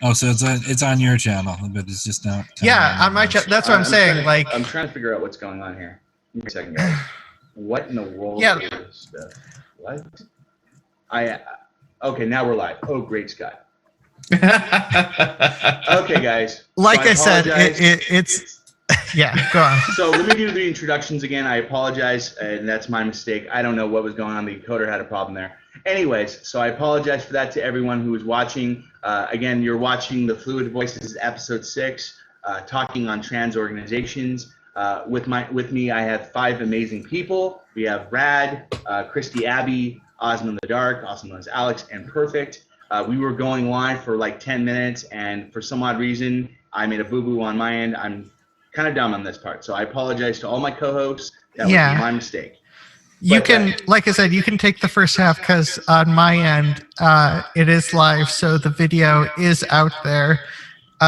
Oh, so it's on your channel, but it's just not. Yeah, on my channel. That's what I'm saying. I'm trying to figure out what's going on here. Give me a second, guys. What in the world is this? What? Okay, now we're live. Oh, great Scott. Okay, guys. Like I said, it's yeah. Go on. So let me do the introductions again. I apologize, and that's my mistake. I don't know what was going on. The encoder had a problem there. Anyways, so I apologize for that to everyone who is watching. Again, you're watching the Fluid Voices episode 6, talking on trans organizations. With me, I have 5 amazing people. We have Rad, Christy, Abbey, Ozma in the Dark, also known as Alex, and Perfict. We were going live for like 10 minutes, and for some odd reason, I made a boo-boo on my end. I'm kind of dumb on this part, so I apologize to all my co-hosts. That was my mistake. You can, like I said, you can take the first half because on my end, it is live, so the video is out there.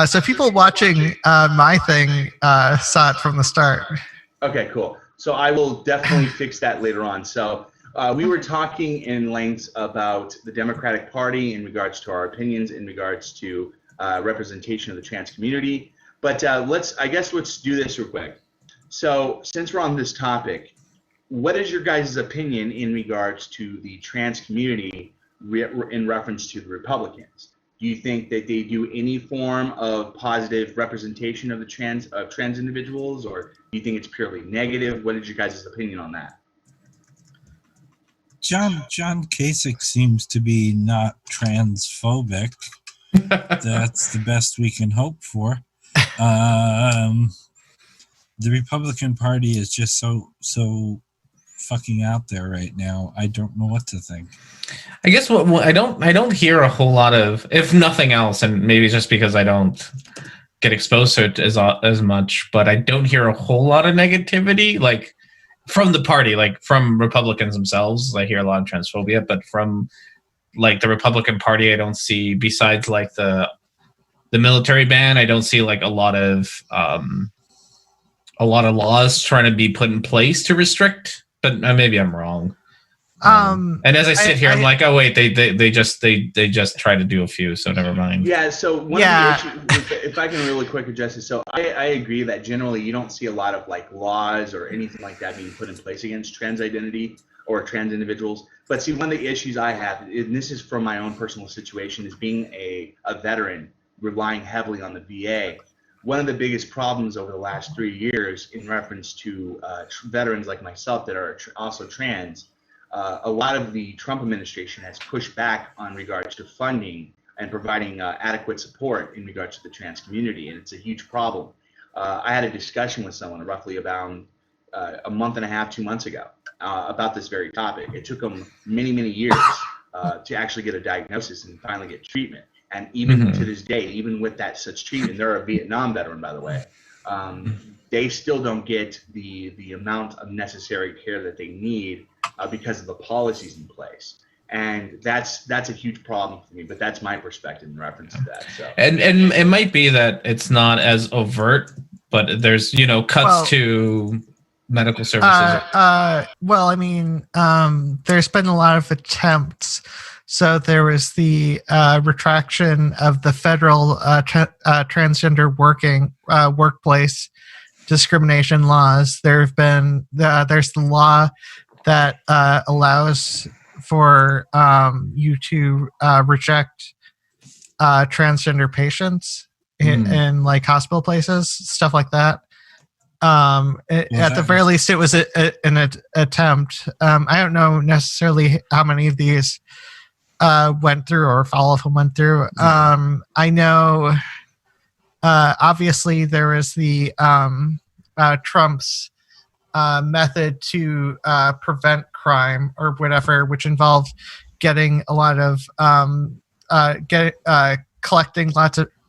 So people watching my thing saw it from the start. Okay, cool. So I will definitely fix that later on. So we were talking in length about the Democratic Party in regards to our opinions, in regards to representation of the trans community. But let's do this real quick. So since we're on this topic, what is your guys' opinion in regards to the trans community in reference to the Republicans? Do you think that they do any form of positive representation of the trans individuals, or do you think it's purely negative? What is your guys' opinion on that? John Kasich seems to be not transphobic. That's the best we can hope for. The Republican Party is just so fucking out there right now. I don't know what to think. I guess what I don't hear a whole lot of, if nothing else, and maybe it's just because I don't get exposed to it as much, but I don't hear a whole lot of negativity, like from the party, like from Republicans themselves. I hear a lot of transphobia, but from like the Republican Party, I don't see, besides like the military ban, I don't see like a lot of laws trying to be put in place to restrict. But maybe I'm wrong. And as I sit here, I'm like, oh wait, they just try to do a few, so never mind. Yeah. So one of the issues, if I can really quick address it, so I agree that generally you don't see a lot of like laws or anything like that being put in place against trans identity or trans individuals. But see, one of the issues I have, and this is from my own personal situation, is being a veteran, relying heavily on the VA. One of the biggest problems over the last 3 years in reference to veterans like myself that are also trans, a lot of the Trump administration has pushed back on regards to funding and providing adequate support in regards to the trans community, and it's a huge problem. I had a discussion with someone roughly about a month and a half, 2 months ago about this very topic. It took them many years to actually get a diagnosis and finally get treatment. And even to this day, even with that such treatment, they're a Vietnam veteran, by the way, they still don't get the amount of necessary care that they need because of the policies in place. And that's a huge problem for me, but that's my perspective in reference to that. So and it might be that it's not as overt, but there's cuts to medical services. Well, I mean, there's been a lot of attempts. So there was the retraction of the federal transgender workplace discrimination laws. There's the law that allows for you to reject transgender patients in like hospital places, stuff like that. At the very least, it was an attempt. I don't know necessarily how many of these went through or if all of them went through. I know obviously there is the Trump's method to prevent crime or whatever, which involved getting a lot of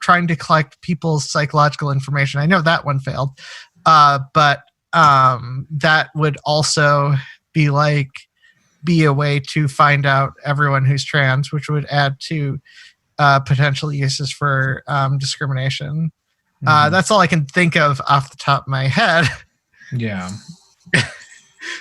trying to collect people's psychological information. I know that one failed, but that would also be a way to find out everyone who's trans, which would add to potential uses for discrimination. That's all I can think of off the top of my head. Yeah.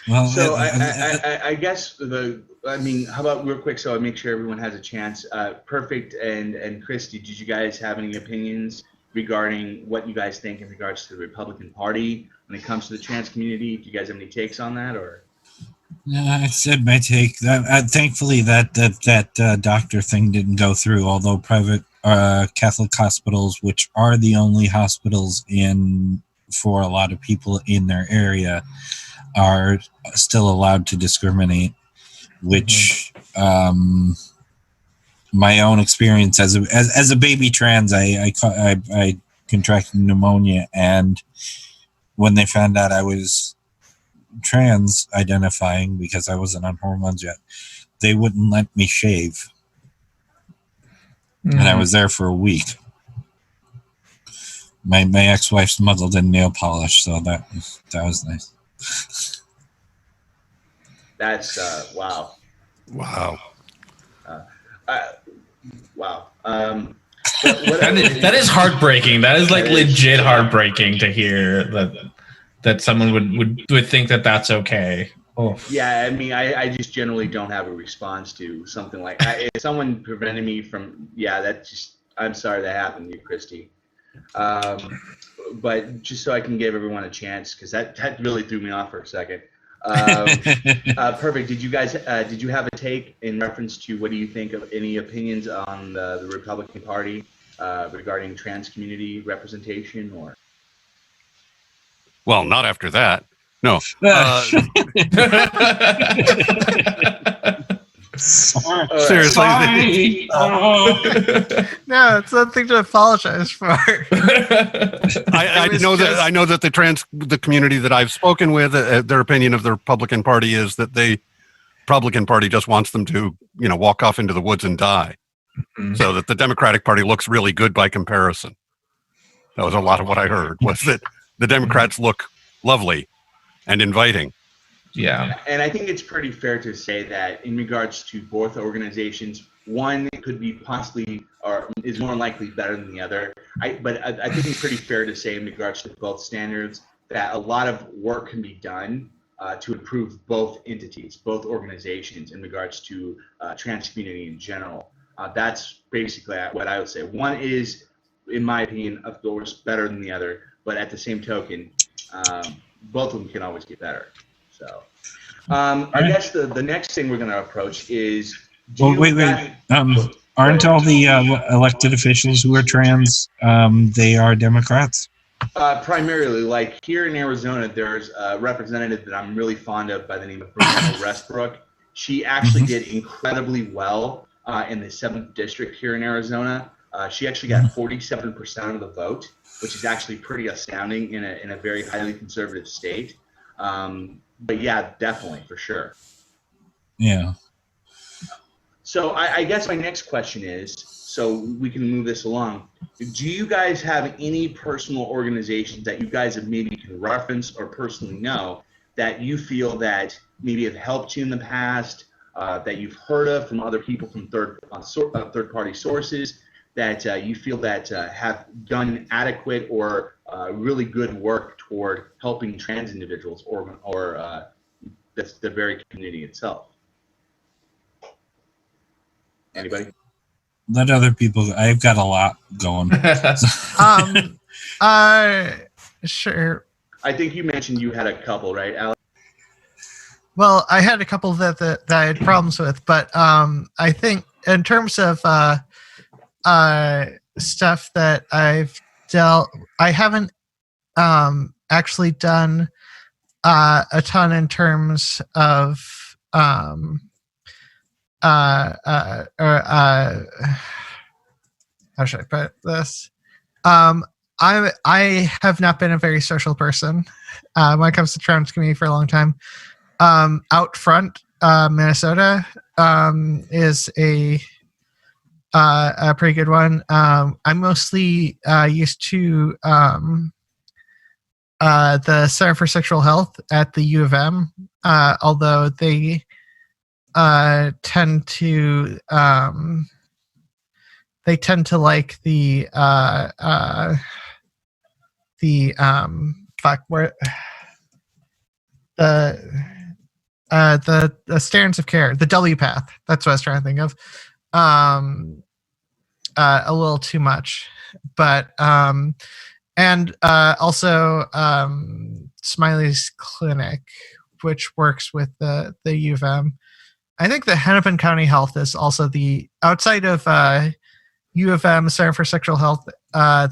Well, So I guess how about real quick so I make sure everyone has a chance. Perfict and Christy, did you guys have any opinions regarding what you guys think in regards to the Republican Party when it comes to the trans community? Do you guys have any takes on that, or? I said my take. Thankfully, that doctor thing didn't go through. Although private Catholic hospitals, which are the only hospitals for a lot of people in their area, are still allowed to discriminate. Which my own experience as a baby trans, I contracted pneumonia, and when they found out I was trans identifying because I wasn't on hormones yet, they wouldn't let me shave. And I was there for a week. My ex-wife smuggled in nail polish, so that was nice. That's wow. Wow. Wow. That is heartbreaking. That is like legit heartbreaking to hear that someone would think that that's okay. Oh. Yeah, I mean, I just generally don't have a response to something like if someone prevented me from, I'm sorry that happened to you, Christy. But just so I can give everyone a chance, because that really threw me off for a second. Perfect. Did you have a take in reference to what do you think of any opinions on the Republican Party regarding trans community representation or? Well, not after that. No. Seriously. No, it's nothing to apologize for. I know that the community that I've spoken with, their opinion of the Republican Party is that the Republican Party just wants them to, walk off into the woods and die. Mm-hmm. So that the Democratic Party looks really good by comparison. That was a lot of what I heard, was that the Democrats look lovely and inviting. Yeah. And I think it's pretty fair to say that in regards to both organizations, one could be possibly or is more likely better than the other. But I think it's pretty fair to say in regards to both standards that a lot of work can be done to improve both entities, both organizations in regards to trans community in general. That's basically what I would say. One is, in my opinion, of course, better than the other, but at the same token, both of them can always get better. So, I guess the next thing we're going to approach is. Wait. Aren't all the elected officials who are trans? They are Democrats. Primarily, like here in Arizona, there's a representative that I'm really fond of by the name of Brianna Westbrook. She actually did incredibly well in the 7th district here in Arizona. She actually got 47% of the vote, which is actually pretty astounding in a very highly conservative state. But yeah, definitely, for sure. Yeah. So I guess my next question is, so we can move this along, do you guys have any personal organizations that you guys have maybe can reference or personally know that you feel that maybe have helped you in the past, that you've heard of from other people from third-party sources, that you feel that have done adequate or really good work toward helping trans individuals or the very community itself? Anybody? Let other people. I've got a lot going. Sure. I think you mentioned you had a couple, right, Alex? Well, I had a couple that I had problems with, but I think in terms of stuff that I've dealt, I haven't actually done a ton in terms of how should I put this? I have not been a very social person when it comes to trans community for a long time. Out Front, Minnesota, is a pretty good one. I'm mostly used to the Center for Sexual Health at the U of M, although they tend to like the the standards of care, the W path. That's what I was trying to think of. A little too much, but and also Smiley's Clinic, which works with the U of M. I think the Hennepin County Health is also the outside of U of M Center for Sexual Health. I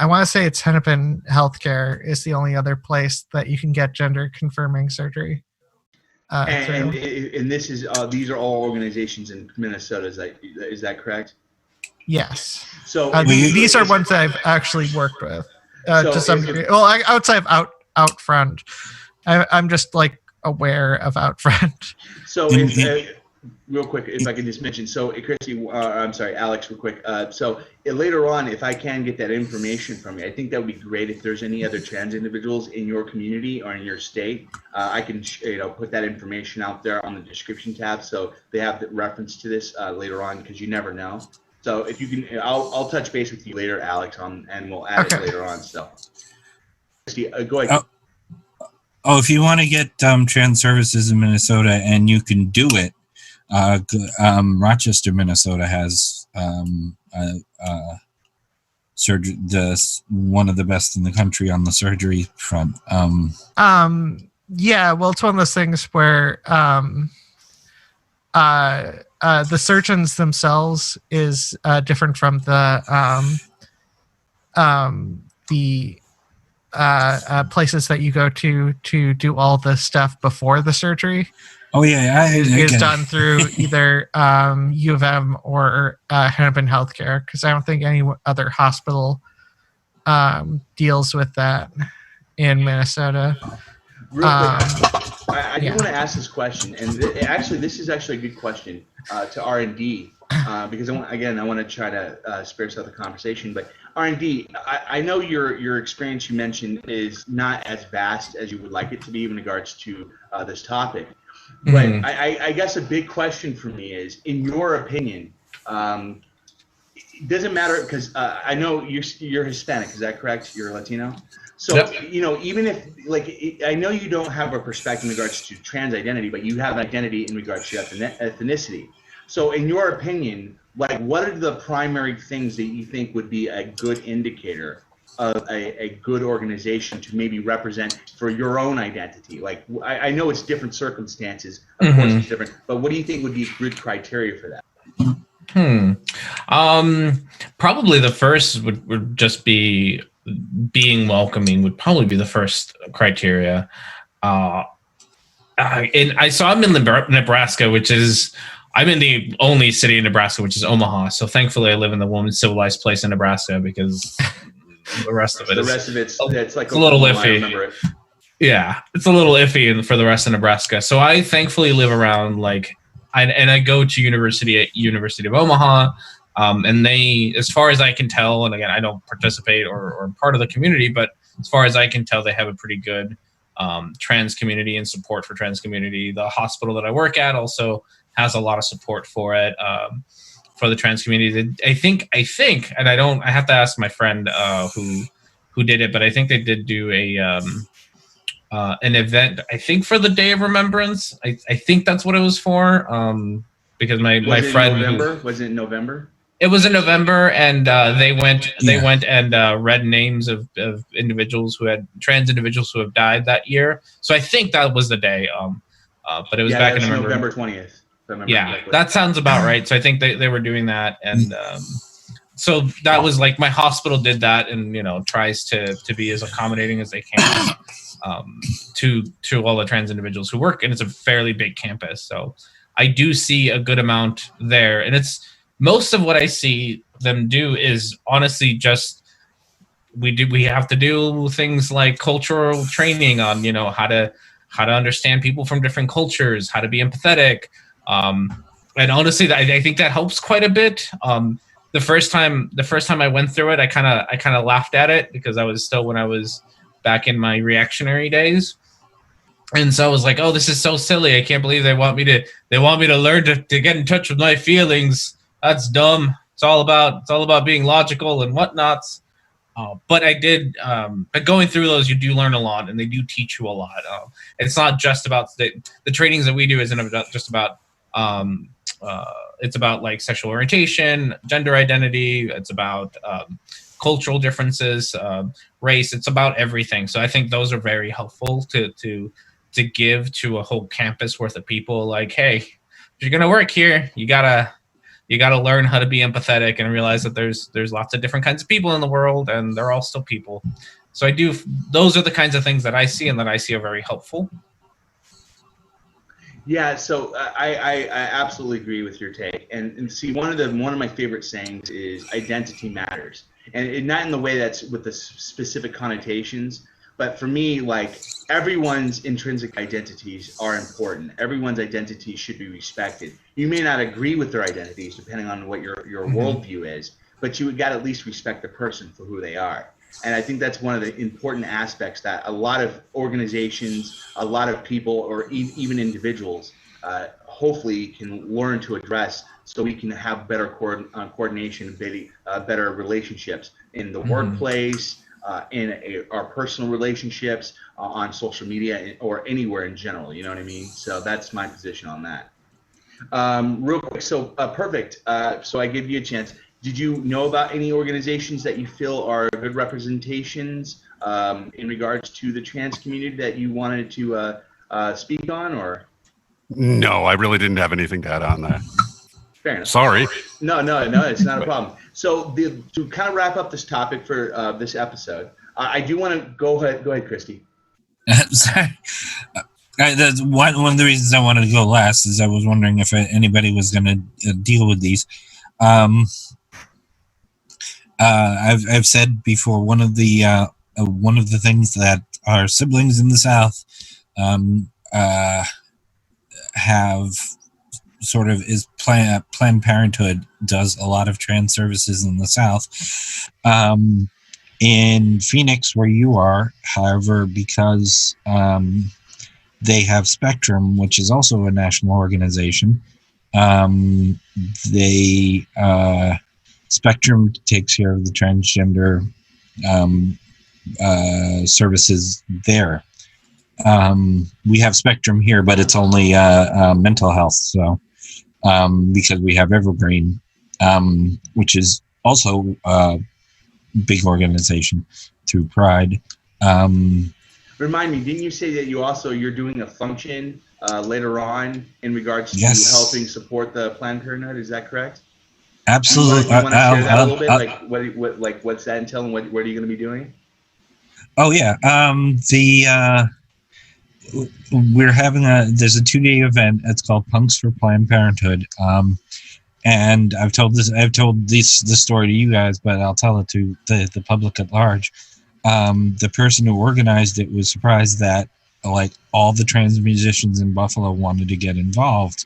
want to say it's Hennepin Healthcare is the only other place that you can get gender confirming surgery. And this is these are all organizations in Minnesota. Is that correct? Yes. So these are ones that I've actually worked with to some degree. Well, outside of out front, I'm just like aware of out front. So real quick, if I could just mention, so Christy, I'm sorry, Alex, real quick. So later on, if I can get that information from you, I think that would be great. If there's any other trans individuals in your community or in your state, I can put that information out there on the description tab, so they have the reference to this later on, because you never know. So if you can, I'll touch base with you later, Alex, and we'll add it later on. So, Christy, go ahead. If you want to get trans services in Minnesota and you can do it, Rochester, Minnesota has surgery, one of the best in the country on the surgery front. Yeah, well, it's one of those things where the surgeons themselves is different from the places that you go to do all the stuff before the surgery. Oh yeah, is done through either U of M or Hennepin Healthcare, because I don't think any other hospital deals with that in Minnesota. Real quick, I do want to ask this question, and actually, this is actually a good question to R&D, because I want to try to spare us out the conversation. But R&D, I know your experience you mentioned is not as vast as you would like it to be in regards to this topic. But I guess a big question for me is, in your opinion, it doesn't matter, because I know you're Hispanic, is that correct? You're Latino? So, yep. Even if, I know you don't have a perspective in regards to trans identity, but you have an identity in regards to ethnicity. So in your opinion, what are the primary things that you think would be a good indicator of a good organization to maybe represent for your own identity? I know it's different circumstances, of course it's different, but what do you think would be good criteria for that? Probably the first would just be being welcoming, would probably be the first criteria. I'm in Nebraska, I'm in the only city in Nebraska, which is Omaha. So thankfully I live in the one civilized place in Nebraska, because the rest of it's like a little iffy. Yeah, it's a little iffy for the rest of Nebraska. So I thankfully live around and I go to University of Omaha, and they, as far as I can tell, and again I don't participate or part of the community, but as far as I can tell, they have a pretty good trans community and support for trans community. The hospital that I work at also has a lot of support for it. For the trans community, I think, and I have to ask my friend who did it, but I think they did do an event, I think, for the Day of Remembrance. I think that's what it was for. Because my friend, was it in November? It was in November, and they went and read names of trans individuals who have died that year. So I think that was the day. But it was back in November 20th. Yeah, correctly. That sounds about right. So I think they were doing that, and so that was my hospital did that, and tries to be as accommodating as they can to all the trans individuals who work, and it's a fairly big campus. So I do see a good amount there, and it's most of what I see them do is honestly just we have to do things like cultural training on how to understand people from different cultures, how to be empathetic. And honestly, I think that helps quite a bit. The first time I went through it, I kind of laughed at it, because I was still when I was back in my reactionary days, and so I was like, "Oh, this is so silly! I can't believe they want me to learn to get in touch with my feelings. That's dumb. It's all about being logical and whatnots." But I did. But going through those, you do learn a lot, and they do teach you a lot. It's not just about the trainings that we do. Isn't just about. It's about like sexual orientation, gender identity. It's about cultural differences, race. It's about everything. So I think those are very helpful to give to a whole campus worth of people. Like, hey, if you're gonna work here, you gotta learn how to be empathetic and realize that there's lots of different kinds of people in the world, and they're all still people. So I do. Those are the kinds of things that I see, and that I see are very helpful. Yeah, so I absolutely agree with your take, and see one of my favorite sayings is identity matters, and not in the way that's with the specific connotations, but for me, like, everyone's intrinsic identities are important. Everyone's identity should be respected. You may not agree with their identities depending on what your worldview is, but you got to at least respect the person for who they are. And I think that's one of the important aspects that a lot of organizations, a lot of people, or even individuals, hopefully can learn to address, so we can have better coordination, better relationships in the workplace, in our personal relationships, on social media, or anywhere in general. You know what I mean? So that's my position on that. Real quick, so Perfict. So I give you a chance. Did you know about any organizations that you feel are good representations in regards to the trans community that you wanted to speak on, or? No, I really didn't have anything to add on that. Fair enough. Sorry. No, it's not a problem. So to kind of wrap up this topic for this episode, I do want to go ahead, Christy. Sorry. That's one of the reasons I wanted to go last is I was wondering if anybody was going to deal with these. I've said before, one of the things that our siblings in the South have sort of is Planned Parenthood does a lot of trans services in the South. In Phoenix, where you are, however, because they have Spectrum, which is also a national organization, Spectrum takes care of the transgender services there. We have Spectrum here, but it's only mental health. So because we have Evergreen, which is also a big organization through Pride. Remind me, didn't you say that you're doing a function later on in regards to helping support the Planned Parenthood? Is that correct? Absolutely. You want to share that a little bit? Like what's that entail, and what are you going to be doing? Oh yeah, we're having there's a 2-day event. It's called Punks for Planned Parenthood, and I've told this story to you guys, but I'll tell it to the public at large. The person who organized it was surprised that like all the trans musicians in Buffalo wanted to get involved.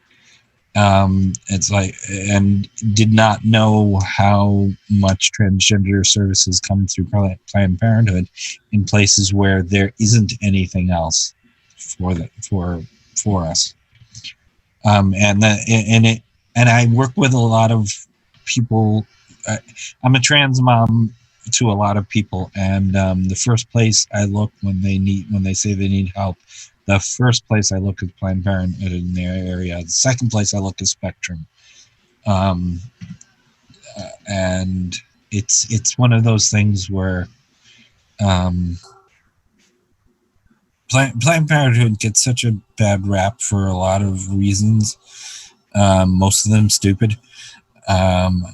It's like, and did not know how much transgender services come through Planned Parenthood in places where there isn't anything else for us. And I work with a lot of people. I'm a trans mom to a lot of people, and the first place I look when they say they need help, the first place I look is Planned Parenthood in their area. The second place I look is Spectrum, and it's one of those things where Planned Parenthood gets such a bad rap for a lot of reasons. Most of them stupid.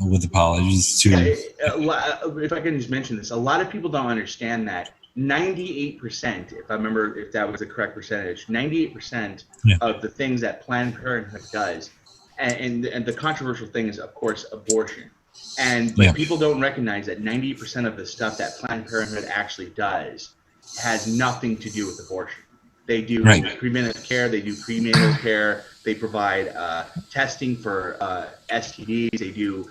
With apologies to. If I can just mention this, a lot of people don't understand that 98%, if I remember, if that was the correct percentage, 98% of the things that Planned Parenthood does, and the controversial thing is, of course, abortion. But people don't recognize that 90% of the stuff that Planned Parenthood actually does has nothing to do with abortion. They do preventive care, they do prenatal care, they provide testing for STDs, they do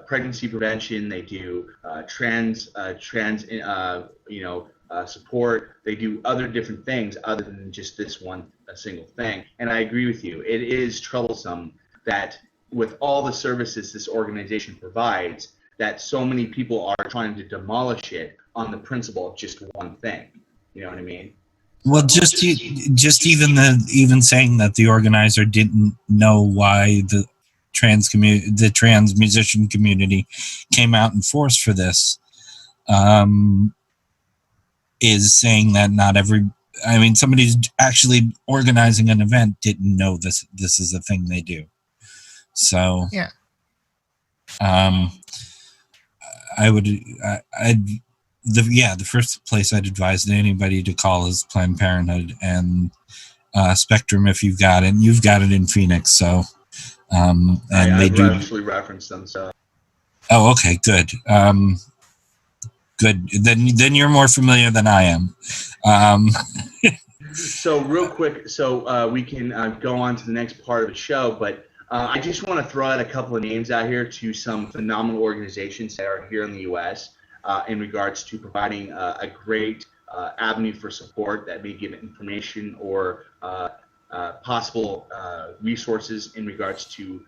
pregnancy prevention, they do trans support, they do other different things other than just this a single thing. And I agree with you. It is troublesome that with all the services this organization provides, that so many people are trying to demolish it on the principle of just one thing. You know what I mean? Well, just even saying that the organizer didn't know why the trans musician community came out in force for this is saying that not every. I mean, somebody who's actually organizing an event didn't know this is a thing they do. So Yeah. The first place I'd advise anybody to call is Planned Parenthood and Spectrum if you've got it. You've got it in Phoenix, so I've actually referenced them. So. Oh, okay, good. Good. Then you're more familiar than I am. So real quick, so we can go on to the next part of the show, but I just want to throw out a couple of names out here to some phenomenal organizations that are here in the U.S. In regards to providing a great avenue for support that may give information or possible resources in regards to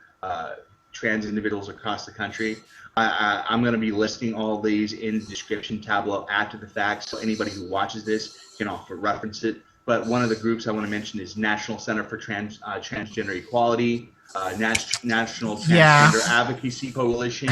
trans individuals across the country. I'm going to be listing all these in the description tableau after the fact, so anybody who watches this can also reference it. But one of the groups I want to mention is National Center for Transgender Equality, National Transgender Advocacy Coalition.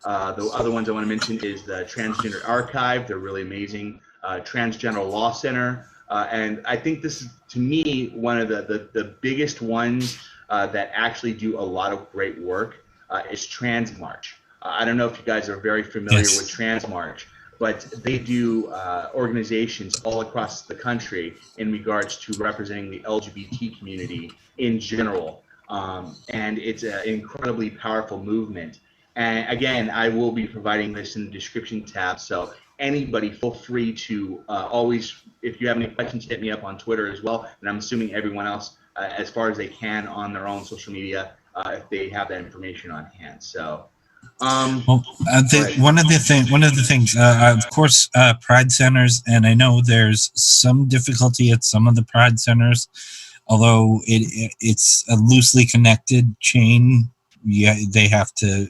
The other ones I want to mention is the Transgender Archive. They're really amazing. Transgender Law Center. And I think this is, to me, one of the biggest ones that actually do a lot of great work is Trans March. I don't know if you guys are very familiar with Trans March, but they do organizations all across the country in regards to representing the LGBT community in general. And it's an incredibly powerful movement. And again, I will be providing this in the description tab. So anybody, feel free to always, if you have any questions, hit me up on Twitter as well. And I'm assuming everyone else, as far as they can on their own social media, if they have that information on hand. So. One of the things, of course, Pride centers, and I know there's some difficulty at some of the Pride centers, although it's a loosely connected chain. Yeah, they have to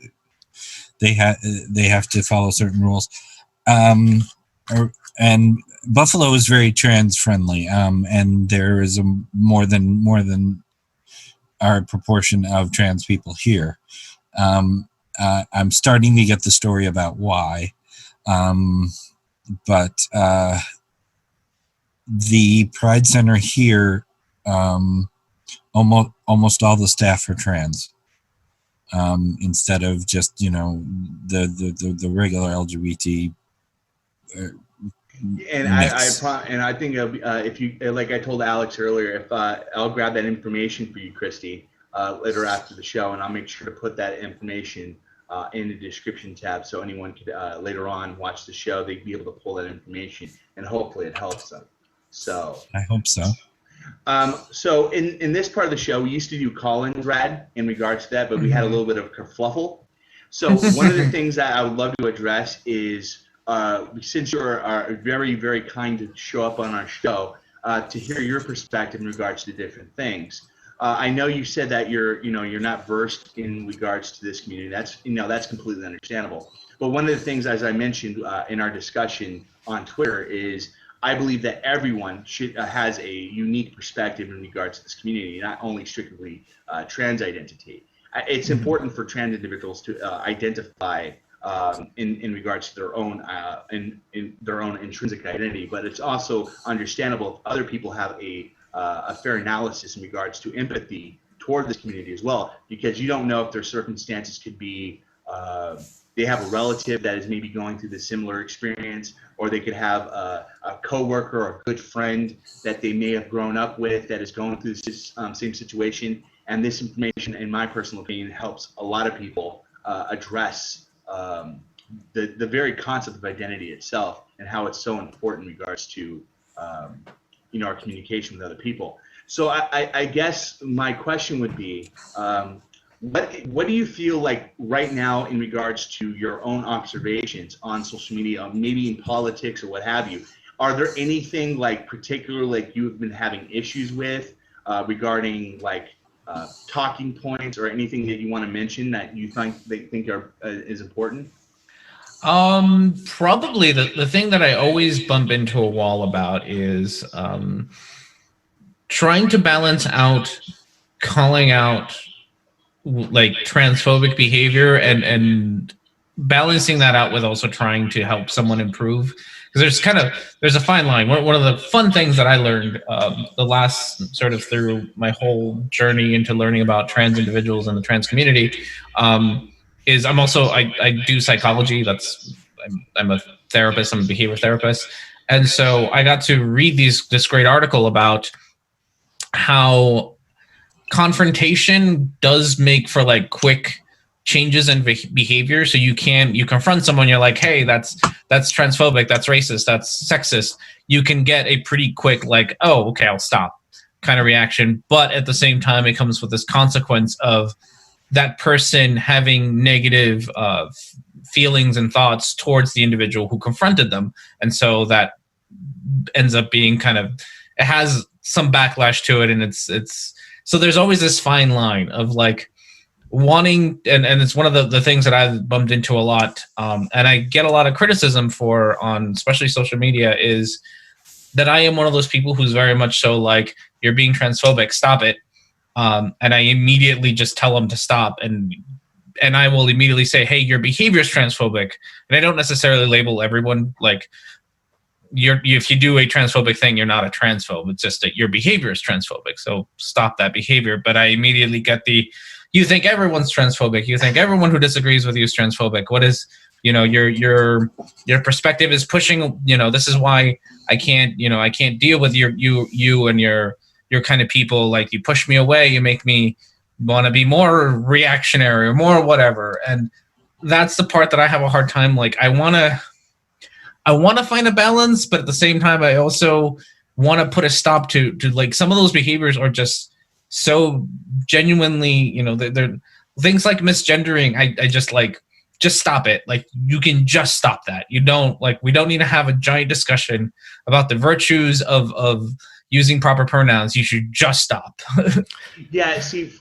follow certain rules, and Buffalo is very trans friendly, and there is a more than our proportion of trans people here. I'm starting to get the story about why, but the Pride Center here, almost all the staff are trans, instead of just the regular LGBT. And I think if you, like I told Alex earlier, if I'll grab that information for you, Christy, later after the show, and I'll make sure to put that information in the description tab, so anyone could later on watch the show, they'd be able to pull that information, and hopefully it helps them. So I hope so. So in this part of the show, we used to do call-ins, Rad, in regards to that, but we had a little bit of kerfluffle. So one of the things that I would love to address is, since you are very, very kind to show up on our show, to hear your perspective in regards to different things. I know you said that you're not versed in regards to this community. That's completely understandable. But one of the things, as I mentioned in our discussion on Twitter, is I believe that everyone has a unique perspective in regards to this community, not only strictly trans identity. It's important for trans individuals to identify in regards to their own in their own intrinsic identity, but it's also understandable if other people have a fair analysis in regards to empathy toward this community as well, because you don't know if their circumstances could be they have a relative that is maybe going through the similar experience, or they could have a coworker or a good friend that they may have grown up with that is going through this same situation. And this information, in my personal opinion, helps a lot of people address the very concept of identity itself and how it's so important in regards to our communication with other people. So I guess my question would be, what do you feel like right now in regards to your own observations on social media, maybe in politics or what have you? Are there anything like particular like you've been having issues with regarding like talking points or anything that you want to mention that you think is important? Probably the thing that I always bump into a wall about is trying to balance out calling out like transphobic behavior and balancing that out with also trying to help someone improve, because there's a fine line. One of the fun things that I learned the last sort of through my whole journey into learning about trans individuals and the trans community is I do psychology. I'm a therapist. I'm a behavior therapist, and so I got to read this great article about how confrontation does make for like quick changes in behavior. So you confront someone, you're like, hey, that's transphobic, that's racist, that's sexist. You can get a pretty quick like, oh, okay, I'll stop kind of reaction. But at the same time, it comes with this consequence of that person having negative feelings and thoughts towards the individual who confronted them. And so that ends up being it has some backlash to it. And it's so there's always this fine line of like wanting, and it's one of the things that I've bumped into a lot, and I get a lot of criticism for on especially social media, is that I am one of those people who's very much so like, you're being transphobic, stop it. And I immediately just tell them to stop, and I will immediately say, hey, your behavior is transphobic. And I don't necessarily label everyone like, if you do a transphobic thing, you're not a transphobe. It's just that your behavior is transphobic. So stop that behavior. But I immediately get you think everyone's transphobic. You think everyone who disagrees with you is transphobic. What is, your perspective is pushing, this is why I can't deal with you and your kind of people. Like, you push me away, you make me want to be more reactionary or more whatever. And that's the part that I have a hard time. Like, I want to find a balance, but at the same time, I also want to put a stop to like some of those behaviors are just so genuinely, they're things like misgendering. I just stop it. Like, you can just stop that. We don't need to have a giant discussion about the virtues of using proper pronouns. You should just stop. Yeah, see,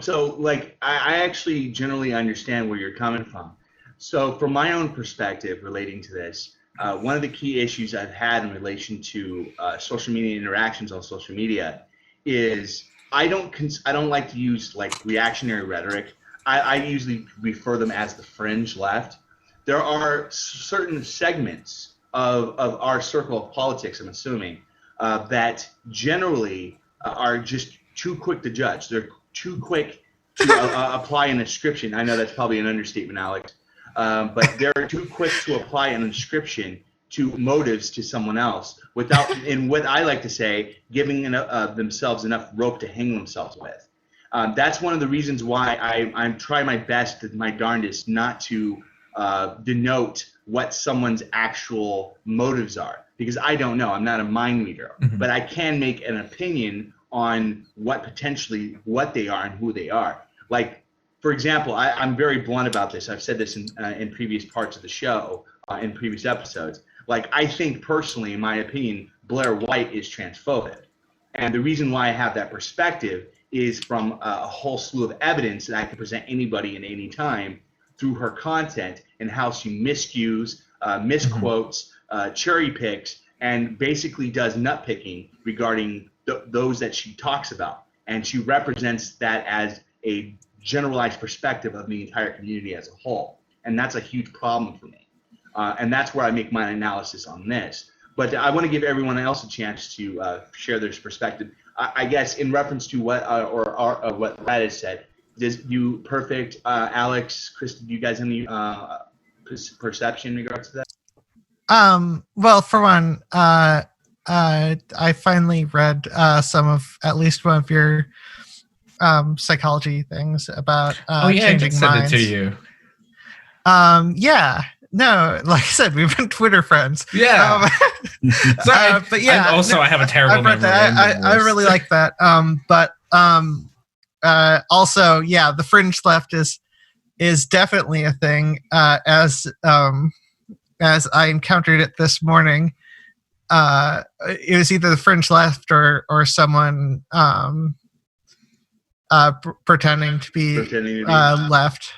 so like, I actually generally understand where you're coming from. So from my own perspective relating to this, one of the key issues I've had in relation to social media interactions on social media is I don't like to use like reactionary rhetoric. I usually refer them as the fringe left. There are certain segments of our circle of politics, I'm assuming, that generally are just too quick to judge. They're too quick to apply an inscription. I know that's probably an understatement, Alex. But they're too quick to apply an inscription to motives to someone else without, in what I like to say, giving themselves enough rope to hang themselves with. That's one of the reasons why I'm trying my best, my darndest, not to denote what someone's actual motives are, because I don't know. I'm not a mind reader, but I can make an opinion on what they are and who they are. Like, for example, I'm very blunt about this. I've said this in previous parts of the show, in previous episodes. Like, I think personally, in my opinion, Blair White is transphobic. And the reason why I have that perspective is from a whole slew of evidence that I can present anybody in any time through her content and how she miscues, misquotes, cherry picks, and basically does nitpicking regarding those that she talks about. And she represents that as a generalized perspective of the entire community as a whole. And that's a huge problem for me. And that's where I make my analysis on this. But I want to give everyone else a chance to share their perspective. I guess in reference to what what Brad has said, does you, Perfict, Alex, Christy, do you guys have any perception in regards to that? Well, for one, I finally read at least one of your psychology things about changing minds. I sent it to you. Yeah. No, like I said, we've been Twitter friends. Yeah. Sorry, but yeah. I have a terrible memory. I really like that. But also, yeah, the fringe left is definitely a thing. As I encountered it this morning, it was either the fringe left or someone pretending to be left.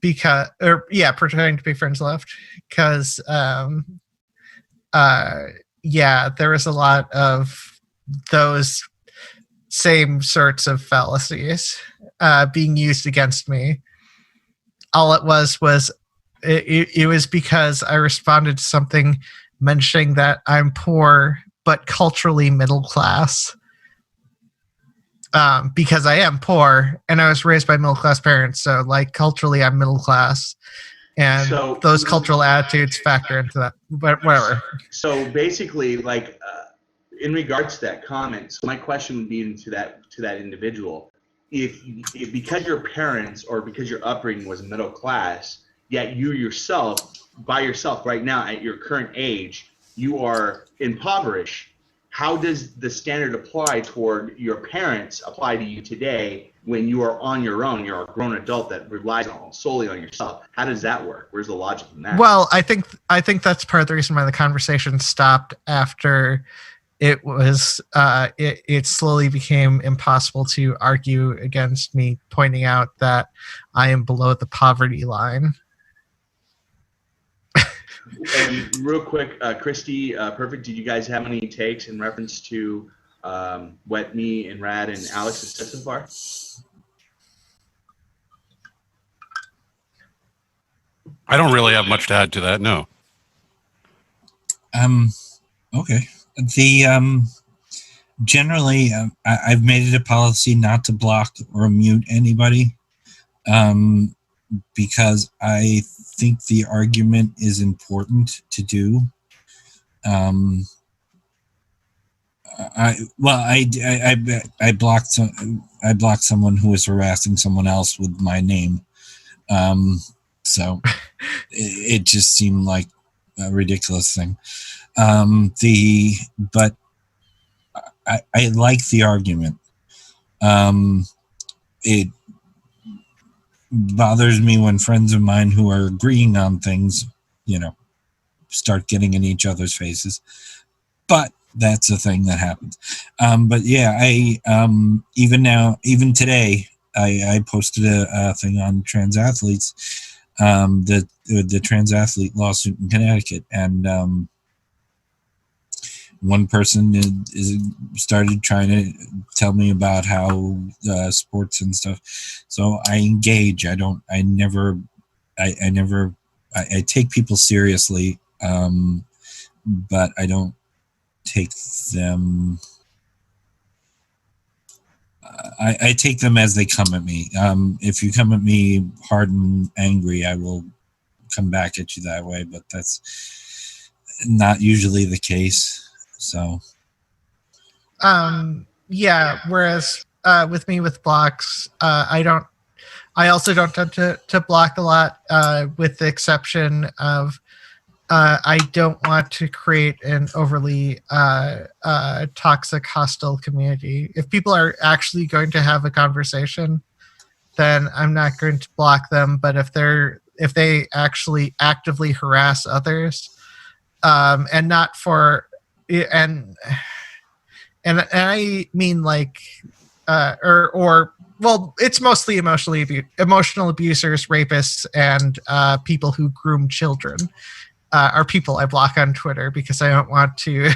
pretending to be friends left because there was a lot of those same sorts of fallacies being used against me. All it was it was because I responded to something mentioning that I'm poor but culturally middle class. Because I am poor and I was raised by middle class parents, so like culturally I'm middle class, and So- those cultural attitudes factor into that. But whatever. So basically, like in regards to that comment, so my question would be to that individual: if because your parents or because your upbringing was middle class, yet you yourself, by yourself right now at your current age, you are impoverished. How does the standard apply toward your parents apply to you today when you are on your own? You're a grown adult that relies solely on yourself. How does that work? Where's the logic in that? Well, I think that's part of the reason why the conversation stopped after it was it slowly became impossible to argue against me pointing out that I am below the poverty line. And real quick, Christy, Perfict, did you guys have any takes in reference to what me and Rad and Alex have said so far? I don't really have much to add to that. No. Okay. The generally, I've made it a policy not to block or mute anybody, because I think the argument is important to do. I blocked someone who was harassing someone else with my name. So it just seemed like a ridiculous thing. But I like the argument. It bothers me when friends of mine who are agreeing on things, start getting in each other's faces. But that's a thing that happens. But yeah, even today, I posted a thing on trans athletes, the trans athlete lawsuit in Connecticut, and one person started trying to tell me about how sports and stuff. So I engage. I take people seriously, but I don't take them. I take them as they come at me. If you come at me hard and angry, I will come back at you that way, but that's not usually the case. So whereas with me with blocks, I also don't tend to block a lot, with the exception of I don't want to create an overly toxic, hostile community. If people are actually going to have a conversation, then I'm not going to block them. But if they actually actively harass others, and not for and I mean like it's mostly emotional abusers, rapists, and people who groom children. Are people I block on Twitter because I don't want to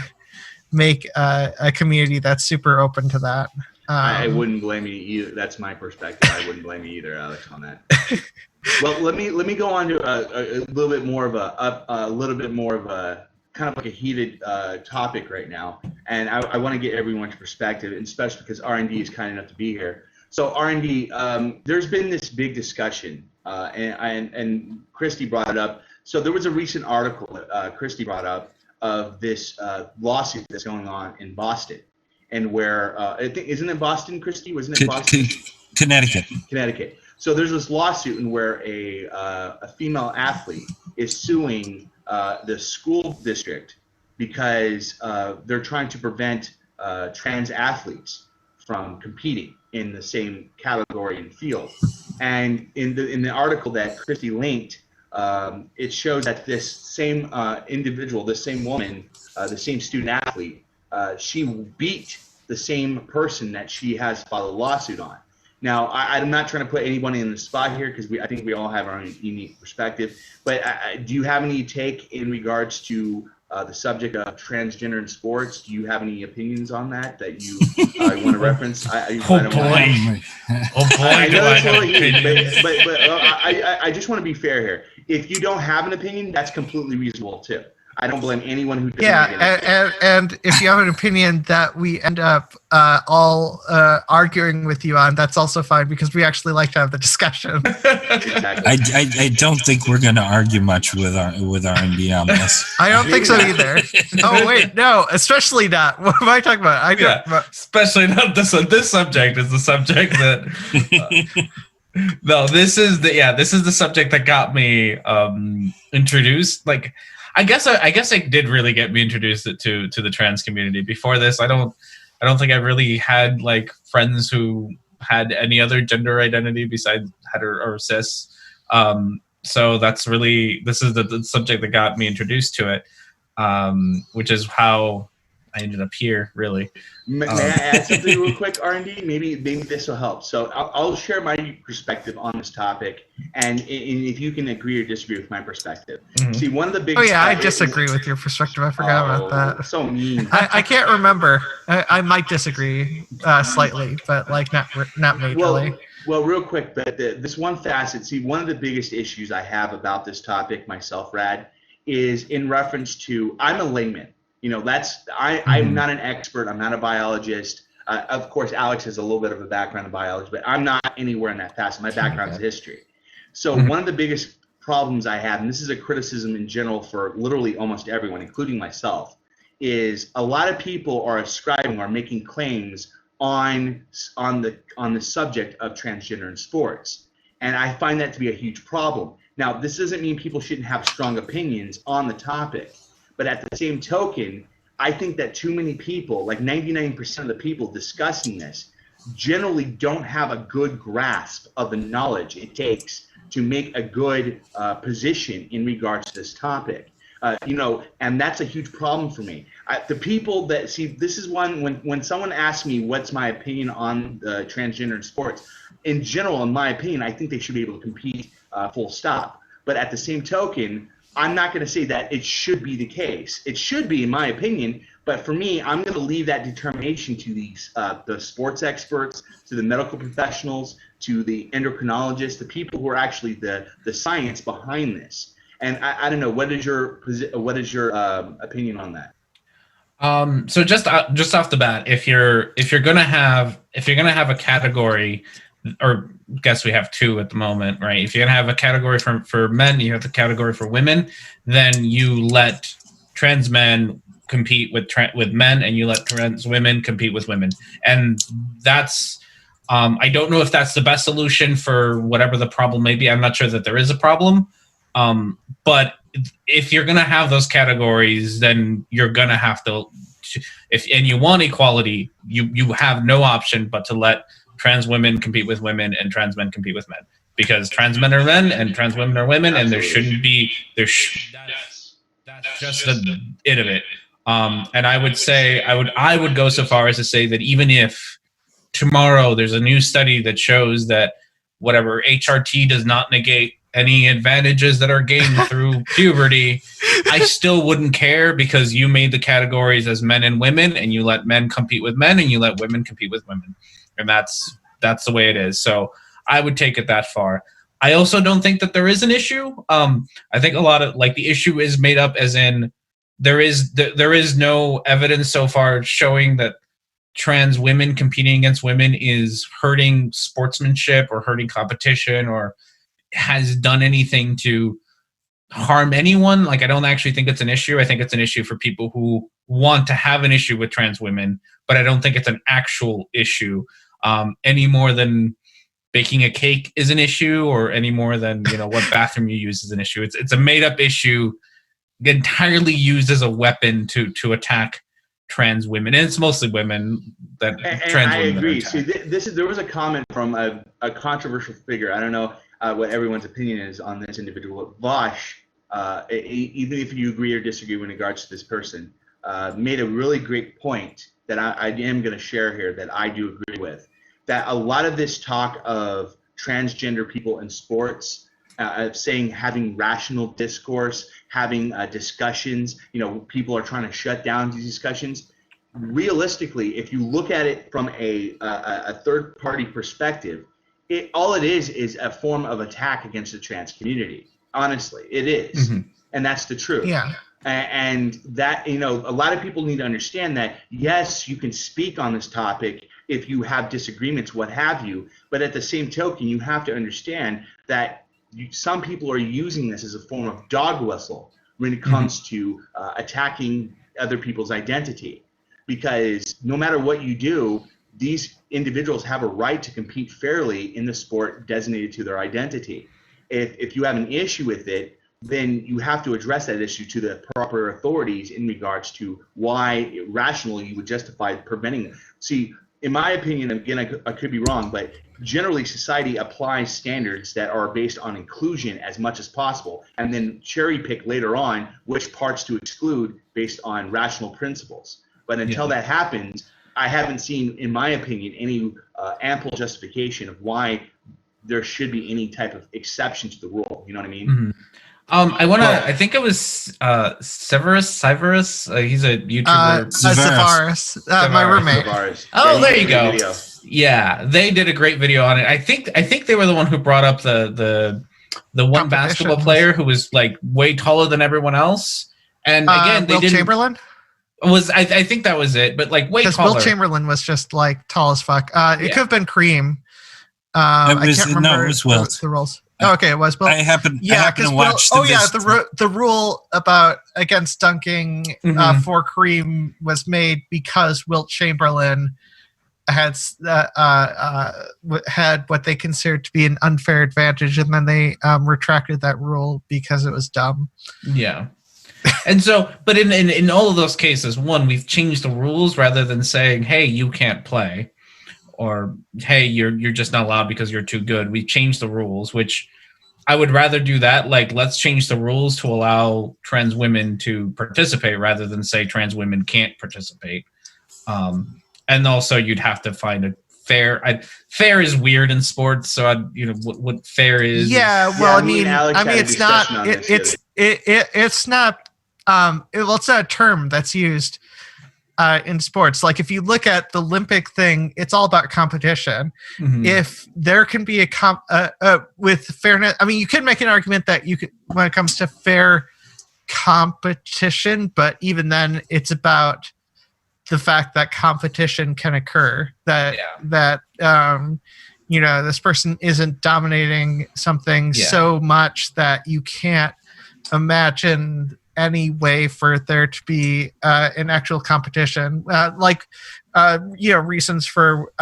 make a community that's super open to that. I wouldn't blame you either. That's my perspective. I wouldn't blame you either, Alex, on that. Well, let me go on to a little bit more of a kind of like a heated topic right now, and I want to get everyone's perspective, and especially because R&D is kind enough to be here. So R&D, there's been this big discussion, and Christy brought it up. So there was a recent article that Christy brought up of this lawsuit that's going on in Boston, and where I think, isn't it Boston, Christy? Wasn't it Boston? Connecticut. Connecticut. So there's this lawsuit in where a female athlete is suing the school district because they're trying to prevent trans athletes from competing in the same category and field. And in the article that Christy linked, it shows that this same individual, this same woman, the same student athlete, she beat the same person that she has filed a lawsuit on. Now, I'm not trying to put anybody in the spot here because I think we all have our own unique perspective. But do you have any take in regards to the subject of transgender in sports? Do you have any opinions on that you want to reference? Oh boy! I know that's all but I just want to be fair here. If you don't have an opinion, that's completely reasonable too. I don't blame anyone who doesn't. Yeah, and if you have an opinion that we end up all arguing with you on, that's also fine because we actually like to have the discussion. Exactly. I don't think we're going to argue much with R&D on this. I don't think so either. Oh wait, no, especially not. What am I talking about? Especially not this. This subject is the subject that. No, this is the subject that got me introduced. Like, I guess it did really get me introduced to the trans community. Before this, I don't think I really had like friends who had any other gender identity besides hetero or cis. So this is the subject that got me introduced to it, which is how I ended up here, really. May I add something real quick, R&D? Maybe this will help. So I'll share my perspective on this topic, and if you can agree or disagree with my perspective. Mm-hmm. See, one of the big. Oh yeah, I disagree with your perspective. I forgot about that. So mean. I can't remember. I might disagree slightly, but like not majorly. Well, real quick, but this one facet. See, one of the biggest issues I have about this topic myself, Rad, is in reference to I'm a layman. You know, I'm not an expert. I'm not a biologist. Of course, Alex has a little bit of a background in biology, but I'm not anywhere in that facet. My background is history. So one of the biggest problems I have, and this is a criticism in general for literally almost everyone, including myself, is a lot of people are ascribing or making claims on the subject of transgender in sports. And I find that to be a huge problem. Now, this doesn't mean people shouldn't have strong opinions on the topic. But at the same token, I think that too many people, like 99% of the people discussing this, generally don't have a good grasp of the knowledge it takes to make a good position in regards to this topic. And that's a huge problem for me. The people that see, this is one, when someone asks me what's my opinion on transgender in sports, in general, in my opinion, I think they should be able to compete full stop. But at the same token, I'm not going to say that it should be the case. It should be, in my opinion, but for me, I'm going to leave that determination to the sports experts, to the medical professionals, to the endocrinologists, the people who are actually the science behind this. And I don't know, what is your opinion on that? So just off the bat, if you're gonna have a category, or I guess we have two at the moment, right? If you're gonna have a category for men, you have the category for women, then you let trans men compete with men, and you let trans women compete with women, and that's I don't know if that's the best solution for whatever the problem may be. I'm not sure that there is a problem, but if you're gonna have those categories, then you're gonna have to. And you want equality, you have no option but to let trans women compete with women and trans men compete with men, because trans men are men and trans women are women. Absolutely. And there shouldn't be that's just the it of it. And I would say I would go so far as to say that even if tomorrow there's a new study that shows that whatever HRT does not negate any advantages that are gained through puberty, I still wouldn't care, because you made the categories as men and women, and you let men compete with men and you let women compete with women. And that's the way it is. So I would take it that far. I also don't think that there is an issue. I think a lot of the issue is made up as in there is no evidence so far showing that trans women competing against women is hurting sportsmanship or hurting competition or has done anything to harm anyone. I don't actually think it's an issue. I think it's an issue for people who want to have an issue with trans women, but I don't think it's an actual issue. Any more than baking a cake is an issue, or any more than what bathroom you use is an issue. It's a made up issue entirely used as a weapon to attack trans women, and it's mostly women that trans I women agree. are See, there was a comment from a controversial figure. I don't know what everyone's opinion is on this individual. Vosh, even if you agree or disagree in regards to this person, made a really great point that I am going to share here that I do agree with. that a lot of this talk of transgender people in sports, saying having rational discourse, having discussions, people are trying to shut down these discussions. Realistically, if you look at it from a third-party perspective, all it is a form of attack against the trans community. Honestly, it is. Mm-hmm. And that's the truth. Yeah. And that, a lot of people need to understand that, yes, you can speak on this topic if you have disagreements, what have you, but at the same token, you have to understand that some people are using this as a form of dog whistle when it comes to attacking other people's identity. Because no matter what you do, these individuals have a right to compete fairly in the sport designated to their identity. If you have an issue with it, then you have to address that issue to the proper authorities in regards to why rationally you would justify preventing it. See, in my opinion, again, I could be wrong, but generally society applies standards that are based on inclusion as much as possible, and then cherry pick later on which parts to exclude based on rational principles. But until that happens, I haven't seen, in my opinion, any ample justification of why there should be any type of exception to the rule. You know what I mean? Mm-hmm. I think it was Severus. He's a YouTuber. Severus. My roommate. Severus. Oh, there you go. Yeah, they did a great video on it. I think they were the one who brought up the one basketball player who was like way taller than everyone else. And again, Will Chamberlain? I think that was it, but like way taller. Because Will Chamberlain was just like tall as fuck. It could have been Cream. I can't remember it was Wilt. The rules. Oh, okay, it was Wilt. I happen to watch the rule about against dunking for Cream was made because Wilt Chamberlain had what they considered to be an unfair advantage, and then they retracted that rule because it was dumb. Yeah. And so, but in all of those cases, one, we've changed the rules rather than saying, hey, you can't play, or hey, you're just not allowed because you're too good. We've changed the rules, which I would rather do that. Like, let's change the rules to allow trans women to participate rather than say trans women can't participate. And also you'd have to find a fair. Fair is weird in sports, so what fair is. Yeah, well, I mean, it's not. It's not. It's not a term that's used in sports. Like, if you look at the Olympic thing, it's all about competition. Mm-hmm. If there can be with fairness, I mean, you can make an argument that you could when it comes to fair competition, but even then, it's about the fact that competition can occur. That this person isn't dominating something so much that you can't imagine any way for there to be an actual competition, reasons for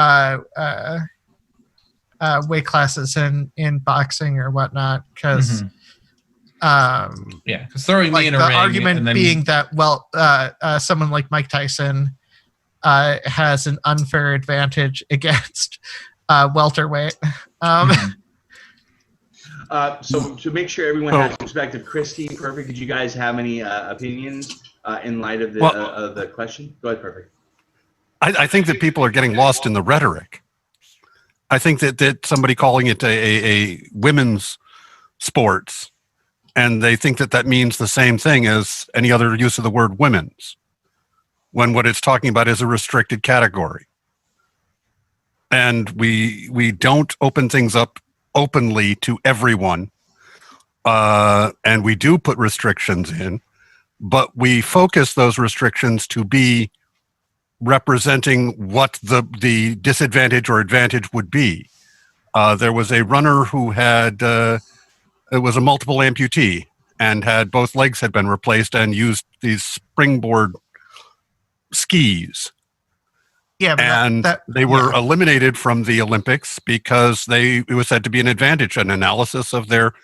weight classes in boxing or whatnot. Because because throwing me in a ring, the argument being that someone like Mike Tyson has an unfair advantage against welterweight. So to make sure everyone has perspective, Christy, Perfict, did you guys have any opinions in light of the question? Go ahead, Perfict. I think that people are getting lost in the rhetoric. I think that somebody calling it a women's sports, and they think that means the same thing as any other use of the word women's, when what it's talking about is a restricted category. And we don't open things up openly to everyone, and we do put restrictions in, but we focus those restrictions to be representing what the disadvantage or advantage would be. There was a runner who had it was a multiple amputee and had both legs had been replaced and used these springboard skis. Yeah, and they were eliminated from the Olympics because it was said to be an advantage. An analysis of their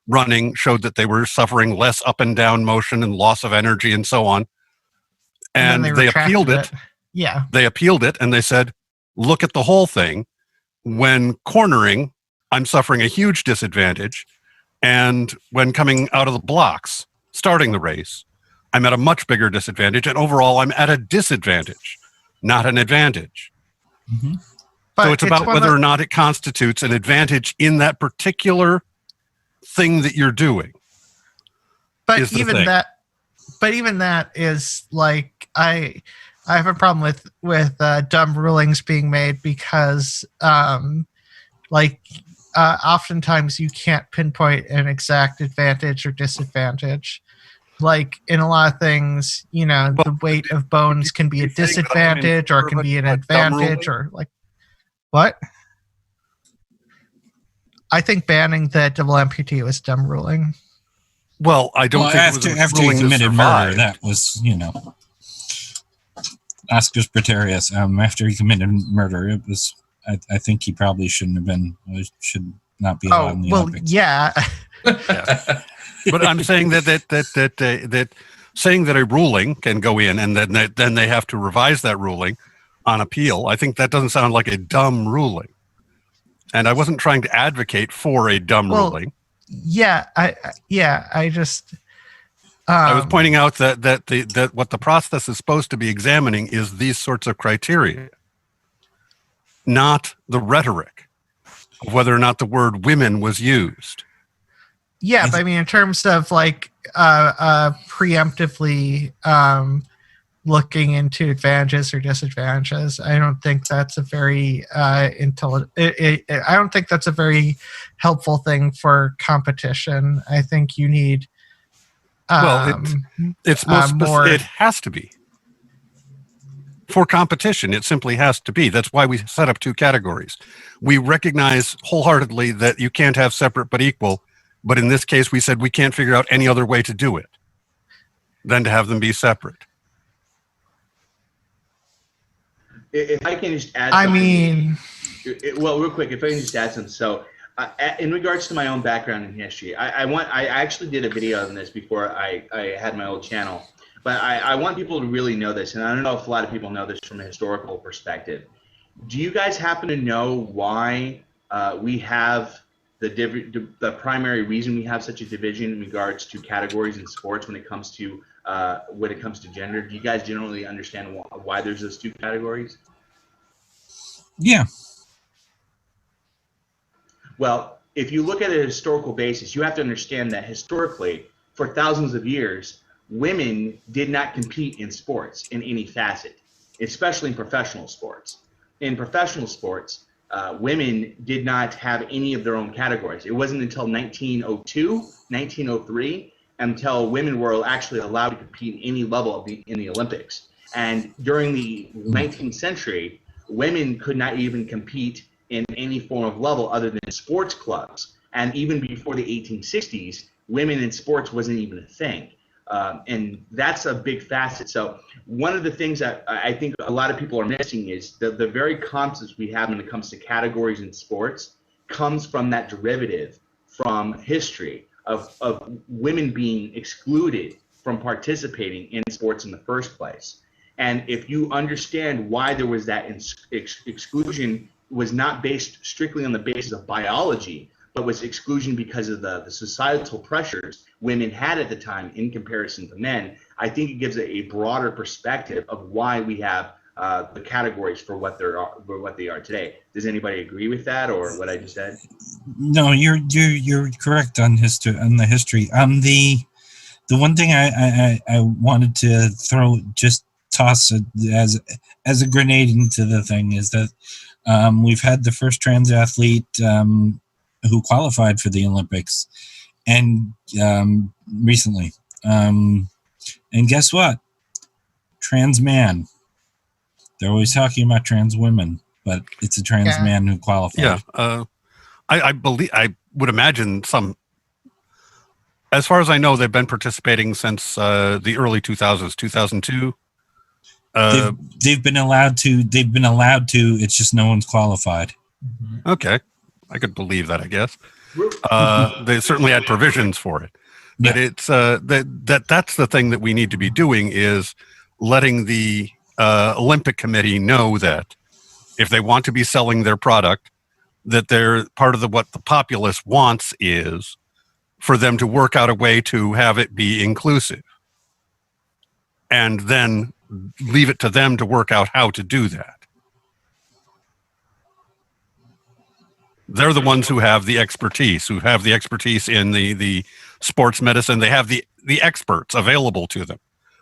running showed that they were suffering less up and down motion and loss of energy and so on. And they appealed it. Yeah. They appealed it and they said, look at the whole thing. When cornering, I'm suffering a huge disadvantage. And when coming out of the blocks, starting the race, I'm at a much bigger disadvantage. And overall, I'm at a disadvantage, not an advantage. Mm-hmm. But So it's about whether or not it constitutes an advantage in that particular thing that you're doing. But even that is like I have a problem with dumb rulings being made because oftentimes you can't pinpoint an exact advantage or disadvantage. Like in a lot of things, the weight of bones can be a disadvantage or it can be an advantage or like what? I think banning the double amputee was dumb ruling. Well, I don't think after he committed murder, that was, Oscar's Preterius. After he committed murder, it was. I think he probably should not be allowed in the Olympics. Yeah. But I'm saying that saying that a ruling can go in and then they have to revise that ruling on appeal. I think that doesn't sound like a dumb ruling. And I wasn't trying to advocate for a dumb ruling. Yeah, I just I was pointing out that what the process is supposed to be examining is these sorts of criteria, not the rhetoric of whether or not the word women was used. Yeah, but I mean, in terms of like preemptively looking into advantages or disadvantages, I don't think that's a very intelligent. I don't think that's a very helpful thing for competition. I think you need. It's more. It has to be for competition. It simply has to be. That's why we set up two categories. We recognize wholeheartedly that you can't have separate but equal. But in this case, we said we can't figure out any other way to do it than to have them be separate. If I can just add well, real quick, if I can just add something. So in regards to my own background in history, I actually did a video on this before I had my old channel, but I want people to really know this, and I don't know if a lot of people know this from a historical perspective. Do you guys happen to know why we have the primary reason we have such a division in regards to categories in sports when it comes to gender? Do you guys generally understand why there's those two categories? Yeah. Well, if you look at a historical basis, you have to understand that historically, for thousands of years, women did not compete in sports in any facet, especially in professional sports. In professional sports, women did not have any of their own categories. It wasn't until 1902, 1903, until women were actually allowed to compete in any level in the Olympics. And during the 19th century, women could not even compete in any form of level other than sports clubs. And even before the 1860s, women in sports wasn't even a thing. And that's a big facet. So one of the things that I think a lot of people are missing is the very concepts we have when it comes to categories in sports comes from that derivative from history of women being excluded from participating in sports in the first place. And if you understand why there was that exclusion, was not based strictly on the basis of biology, but was exclusion because of the societal pressures women had at the time in comparison to men, I think it gives a broader perspective of why we have the categories for what they are today. Does anybody agree with that or what I just said? No, you're correct on the history. The one thing I wanted to toss as a grenade into the thing is that we've had the first trans athlete who qualified for the Olympics, and recently, and guess what? Trans man. They're always talking about trans women, but it's a trans man who qualified. Yeah, I would imagine some. As far as I know, they've been participating since the early 2000s, 2002. They've been allowed to. It's just no one's qualified. Okay, I could believe that. I guess they certainly had provisions for it. But it's that's the thing that we need to be doing is letting the Olympic Committee know that if they want to be selling their product, that they're part of what the populace wants is for them to work out a way to have it be inclusive, and then leave it to them to work out how to do that. They're the ones who have the expertise, in the sports medicine. They have the experts available to them.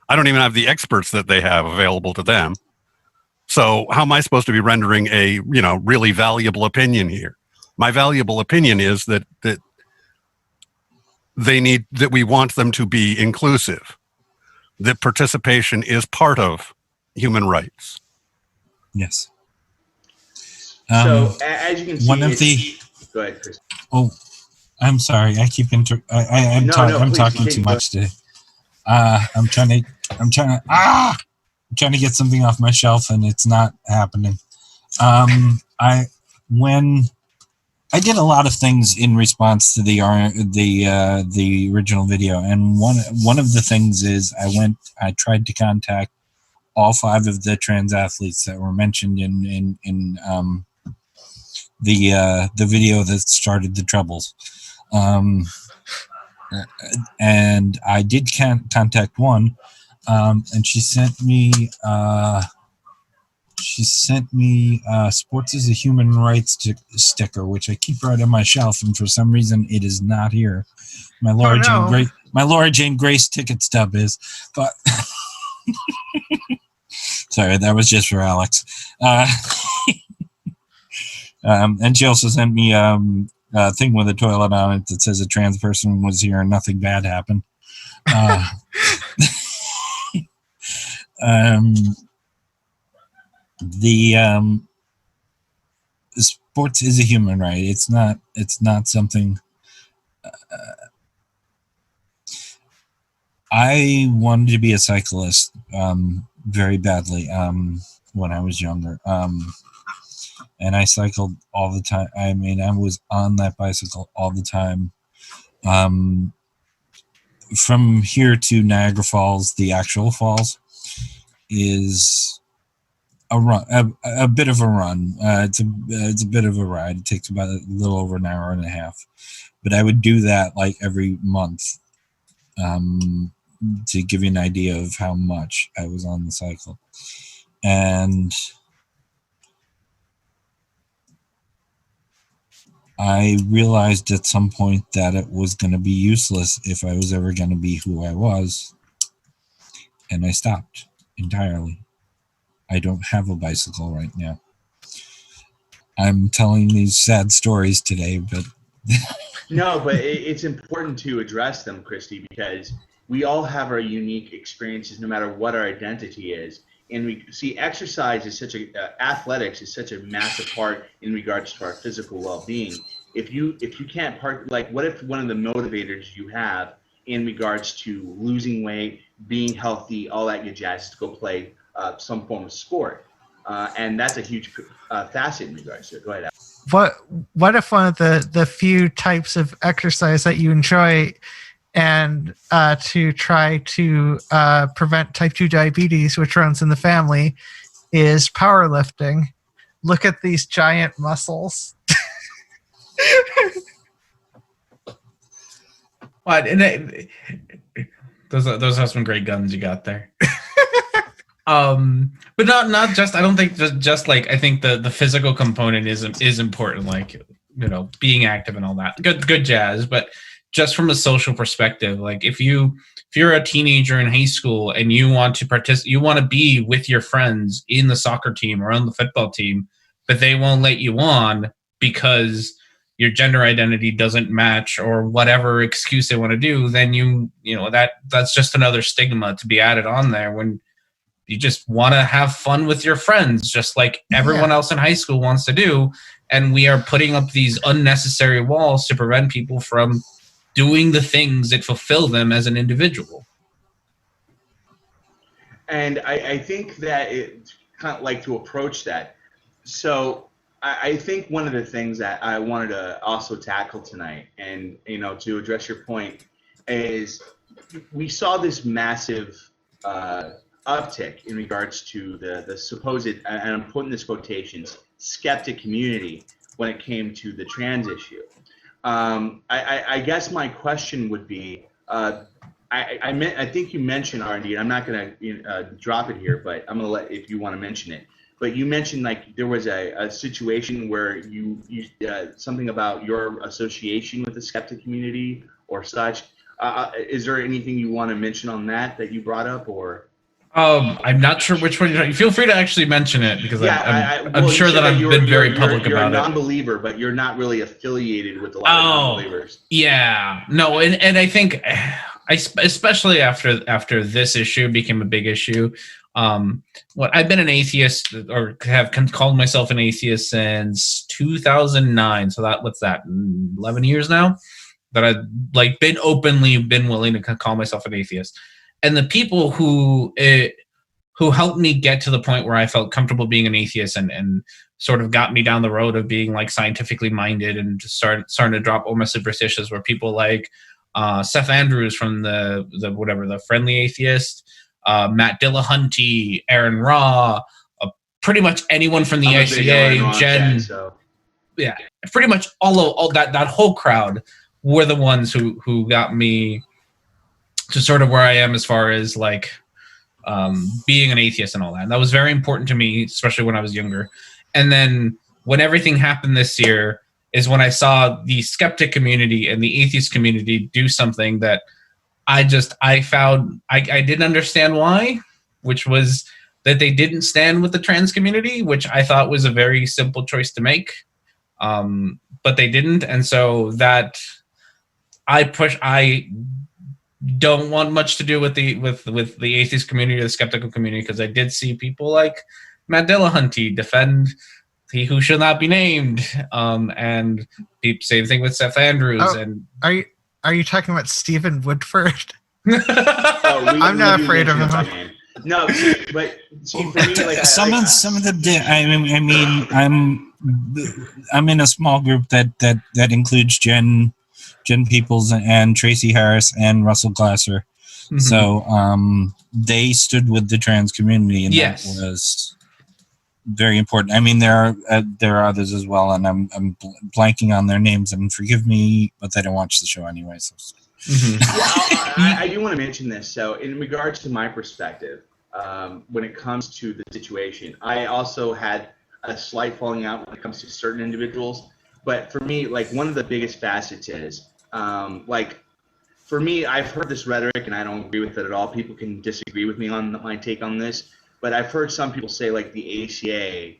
I don't even have the experts that they have available to them. So how am I supposed to be rendering a, really valuable opinion here? My valuable opinion is that we want them to be inclusive, that participation is part of human rights. Yes. So as you can see, go ahead, Chris. Oh, I'm sorry. I keep I'm talking too much today. I'm trying to get something off my shelf and it's not happening. I did a lot of things in response to the original video, and one of the things is I tried to contact all 5 of the trans athletes that were mentioned in the video that started the troubles, and I did contact one, and she sent me sports is a human rights sticker, which I keep right on my shelf, and for some reason it is not here. My Laura Jane Grace ticket stub is, but sorry, that was just for Alex. And she also sent me a thing with a toilet on it that says a trans person was here and nothing bad happened. The sports is a human right. It's not something. I wanted to be a cyclist very badly when I was younger, and I cycled all the time. I mean, I was on that bicycle all the time. From here to Niagara Falls, the actual falls is a run, a bit of a run. It's a bit of a ride. It takes about a little over an hour and a half, but I would do that like every month, to give you an idea of how much I was on the cycle. And I realized at some point that it was going to be useless if I was ever going to be who I was, and I stopped entirely. I don't have a bicycle right now. I'm telling these sad stories today, but no, but it's important to address them, Christy, because we all have our unique experiences, no matter what our identity is. And we see exercise is athletics is such a massive part in regards to our physical well-being. If you can't what if one of the motivators you have in regards to losing weight, being healthy, all that good jazz, is to go play some form of sport, and that's a huge facet in regards to it. Go ahead, Alex. What if one of the few types of exercise that you enjoy, and to try to prevent type 2 diabetes, which runs in the family, is powerlifting? Look at these giant muscles. What? And those are some great guns you got there. But not just. I don't think just like, I think the physical component is important. Like, being active and all that. Good jazz, but just from a social perspective, like if you're a teenager in high school and you want to you want to be with your friends in the soccer team or on the football team, but they won't let you on because your gender identity doesn't match or whatever excuse they want to do, then that's just another stigma to be added on there when you just want to have fun with your friends, just like everyone else in high school wants to do. And we are putting up these unnecessary walls to prevent people from doing the things that fulfill them as an individual. And I think that it's kind of like to approach that. So I think one of the things that I wanted to also tackle tonight, and to address your point, is we saw this massive uptick in regards to the supposed, and I'm putting this quotations, skeptic community when it came to the trans issue. I guess my question would be, I think you mentioned R&D, and I'm not going to drop it here, but I'm going to let, if you want to mention it. but you mentioned like there was a situation where you something about your association with the skeptic community or such. Is there anything you want to mention on that you brought up, or? I'm not sure which one you're. Feel free to actually mention it because I'm well, sure that I've been very public you're about it. You're a non-believer, but you're not really affiliated with a lot of non-believers. Yeah, no, and I think, especially after this issue became a big issue. I've been an atheist, or have called myself an atheist since 2009. So what's that? 11 years now that I've like been willing to call myself an atheist. And the people who helped me get to the point where I felt comfortable being an atheist and sort of got me down the road of being like scientifically minded and just starting to drop all my superstitions were people like Seth Andrews from the Friendly Atheist, Matt Dillahunty, Aaron Raw, pretty much anyone from the ICA, Jen. Yeah, pretty much all that whole crowd were the ones who got me to sort of where I am as far as like being an atheist and all that. And that was very important to me, especially when I was younger. And then when everything happened this year is when I saw the skeptic community and the atheist community do something that I found I didn't understand why, which was that they didn't stand with the trans community, which I thought was a very simple choice to make. But they didn't. And so that I don't want much to do with the atheist community or the skeptical community, because I did see people like Matt Dillahunty defend he who shall not be named, and same thing with Seth Andrews. And are you talking about Stephen Woodford? I'm not afraid of him. No, but see, for me, like some of them did. I mean, I'm in a small group that includes Jen Peoples and Tracy Harris and Russell Glasser. Mm-hmm. So they stood with the trans community, and that was very important. I mean, there are others as well, and I'm blanking on their names, and forgive me, but they don't watch the show anyway. So. Mm-hmm. I do want to mention this. So, in regards to my perspective, when it comes to the situation, I also had a slight falling out when it comes to certain individuals. But for me, like, one of the biggest facets is, like, for me, I've heard this rhetoric, and I don't agree with it at all. People can disagree with me on my take on this, but I've heard some people say, like, the ACA,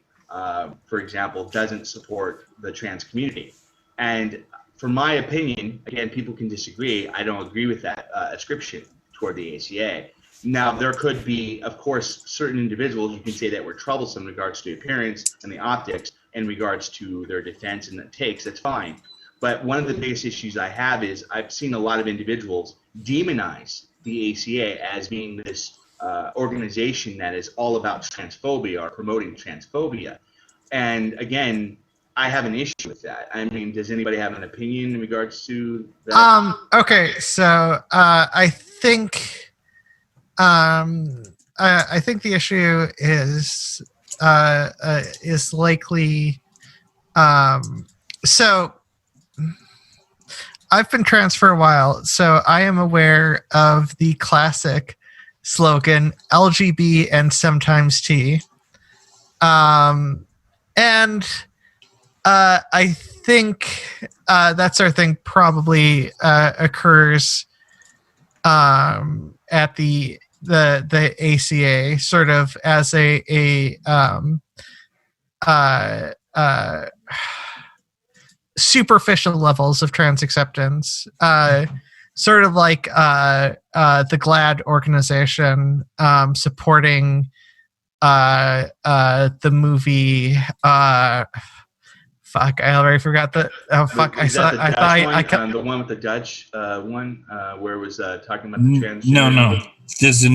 for example, doesn't support the trans community. And for my opinion, again, people can disagree. I don't agree with that ascription toward the ACA. Now, there could be, of course, certain individuals you can say that were troublesome in regards to appearance and the optics, in regards to their defense and the takes. That's fine. But one of the biggest issues I have is I've seen a lot of individuals demonize the ACA as being this organization that is all about transphobia or promoting transphobia. And again, I have an issue with that. I mean, does anybody have an opinion in regards to that? Okay, so I think the issue is likely. So I've been trans for a while, so I am aware of the classic slogan LGB and sometimes T. And I think that sort of thing probably occurs at the ACA, sort of as a superficial levels of trans acceptance, sort of like the GLAAD organization supporting the movie. Fuck! I already forgot that. Oh fuck! I saw. I thought the one with the Dutch one where it was talking about the trans. No. There's a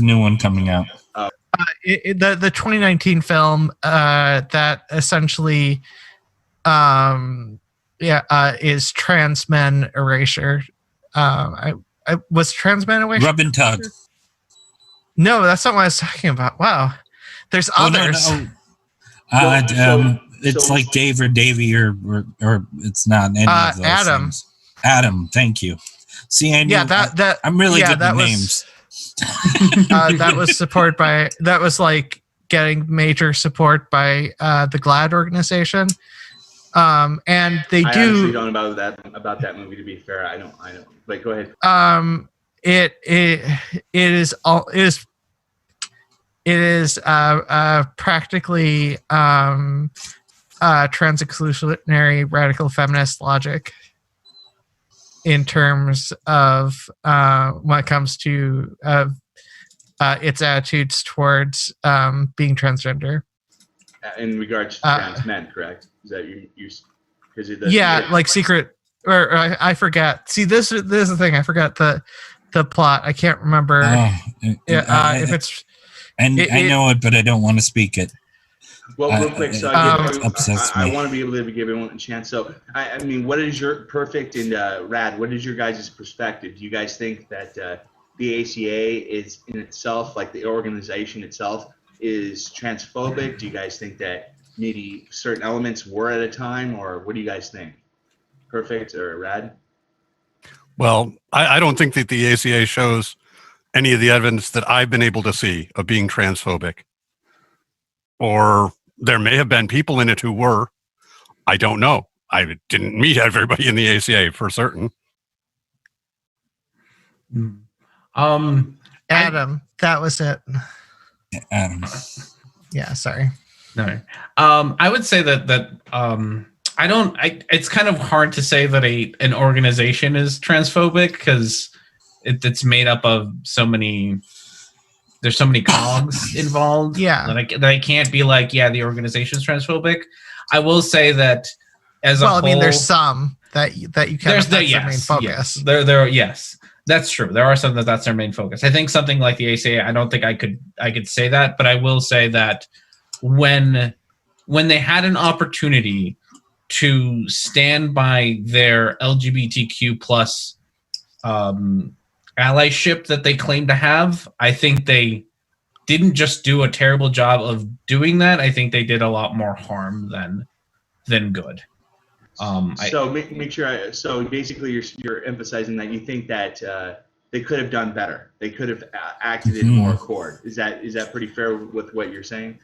new one coming out. The 2019 film that essentially is Trans Men Erasure. I was Trans Men Erasure. Rub and Tug. No, that's not what I was talking about. Wow, there's others. No. It's like Dave or Davey or it's not any of those Adam. things. Adam, thank you. See, I knew, I'm really good with names. That was supported by. That was like getting major support by the GLAAD organization. And they I do. honestly don't know about that movie. To be fair, I don't. But go ahead. It is practically trans-exclusionary radical feminist logic in terms of when it comes to its attitudes towards being transgender. In regards to trans men, correct? Is that you? Like secret, or I forget. See, this is the thing. I forgot the plot. I can't remember. If it's. And I know it, but I don't want to speak it. Well, real quick, so I want to be able to give everyone a chance. So, I mean, what is your Perfict and Rad? What is your guys' perspective? Do you guys think that the ACA is in itself, like the organization itself, is transphobic? Do you guys think that maybe certain elements were at a time, or what do you guys think? Perfict or Rad? Well, I don't think that the ACA shows any of the evidence that I've been able to see of being transphobic. Or there may have been people in it who were. I don't know. I didn't meet everybody in the ACA for certain. Adam, that was it. Adam. Yeah, sorry. No. I would say that it's kind of hard to say that an organization is transphobic because it's made up of there's so many cogs involved. Yeah. That I can't be like, yeah, the organization is transphobic. I will say that as a whole, I mean, there's some that you can. That's their main focus. Yes. Yes, that's true. There are some that's their main focus. I think something like the ACA, I don't think I could say that, but I will say that when they had an opportunity to stand by their LGBTQ plus allyship that they claim to have, I think they didn't just do a terrible job of doing that. I think they did a lot more harm than good. So basically you're emphasizing that you think that they could have done better. They could have acted in more accord. Is that pretty fair with what you're saying?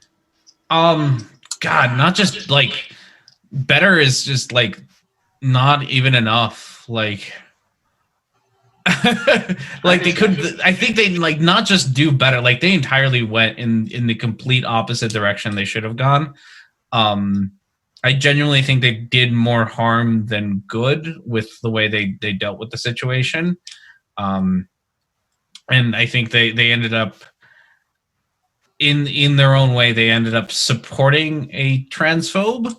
God, not just like better is just like not even enough. Like like they could. I think they like not just do better. Like they entirely went in the complete opposite direction they should have gone. I genuinely think they did more harm than good with the way they dealt with the situation. And I think they ended up in their own way, they ended up supporting a transphobe.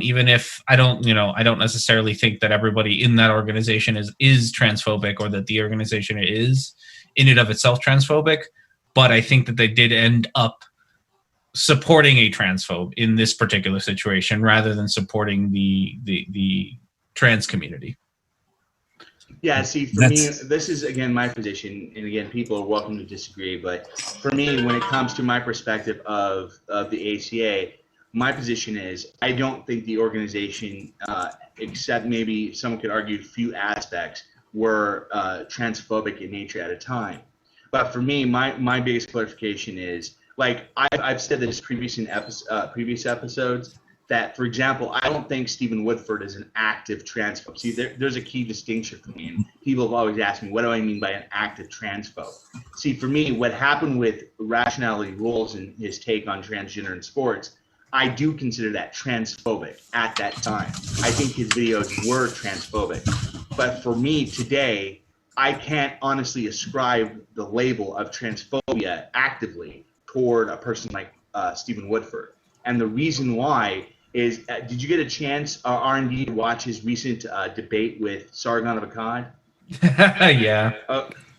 Even if I don't necessarily think that everybody in that organization is transphobic or that the organization is in and of itself transphobic, but I think that they did end up supporting a transphobe in this particular situation rather than supporting the trans community. Yeah, see, for me, this is, again, my position, and again, people are welcome to disagree, but for me, when it comes to my perspective of the ACA, my position is I don't think the organization, except maybe someone could argue a few aspects, were transphobic in nature at a time. But for me, my biggest clarification is, like I've said this previous episodes, that, for example, I don't think Stephen Woodford is an active transphobe. See, there's a key distinction for me, and people have always asked me, what do I mean by an active transphobe? See, for me, what happened with Rationality Rules and his take on transgender in sports, I do consider that transphobic at that time. I think his videos were transphobic. But for me today, I can't honestly ascribe the label of transphobia actively toward a person like Stephen Woodford. And the reason why is, did you get a chance, R&D, to watch his recent debate with Sargon of Akkad? Yeah.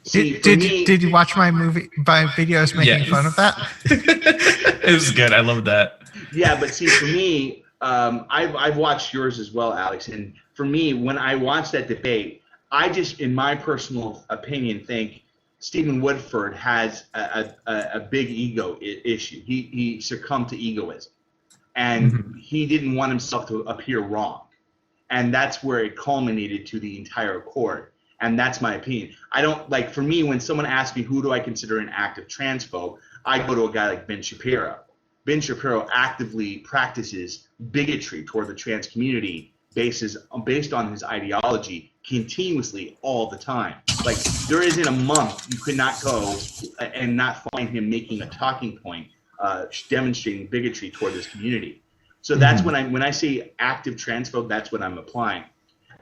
Did you watch my videos making fun of that? It was good. I love that. Yeah, but see, for me, I've watched yours as well, Alex. And for me, when I watched that debate, I just, in my personal opinion, think Stephen Woodford has a big ego issue. He succumbed to egoism, and he didn't want himself to appear wrong, and that's where it culminated to the entire court. And that's my opinion. I don't like. For me, when someone asks me who do I consider an active transphobe, I go to a guy like Ben Shapiro. Ben Shapiro actively practices bigotry toward the trans community based on his ideology continuously all the time. Like, there isn't a month you could not go and not find him making a talking point demonstrating bigotry toward this community. So that's when I say active transphobe, that's what I'm applying.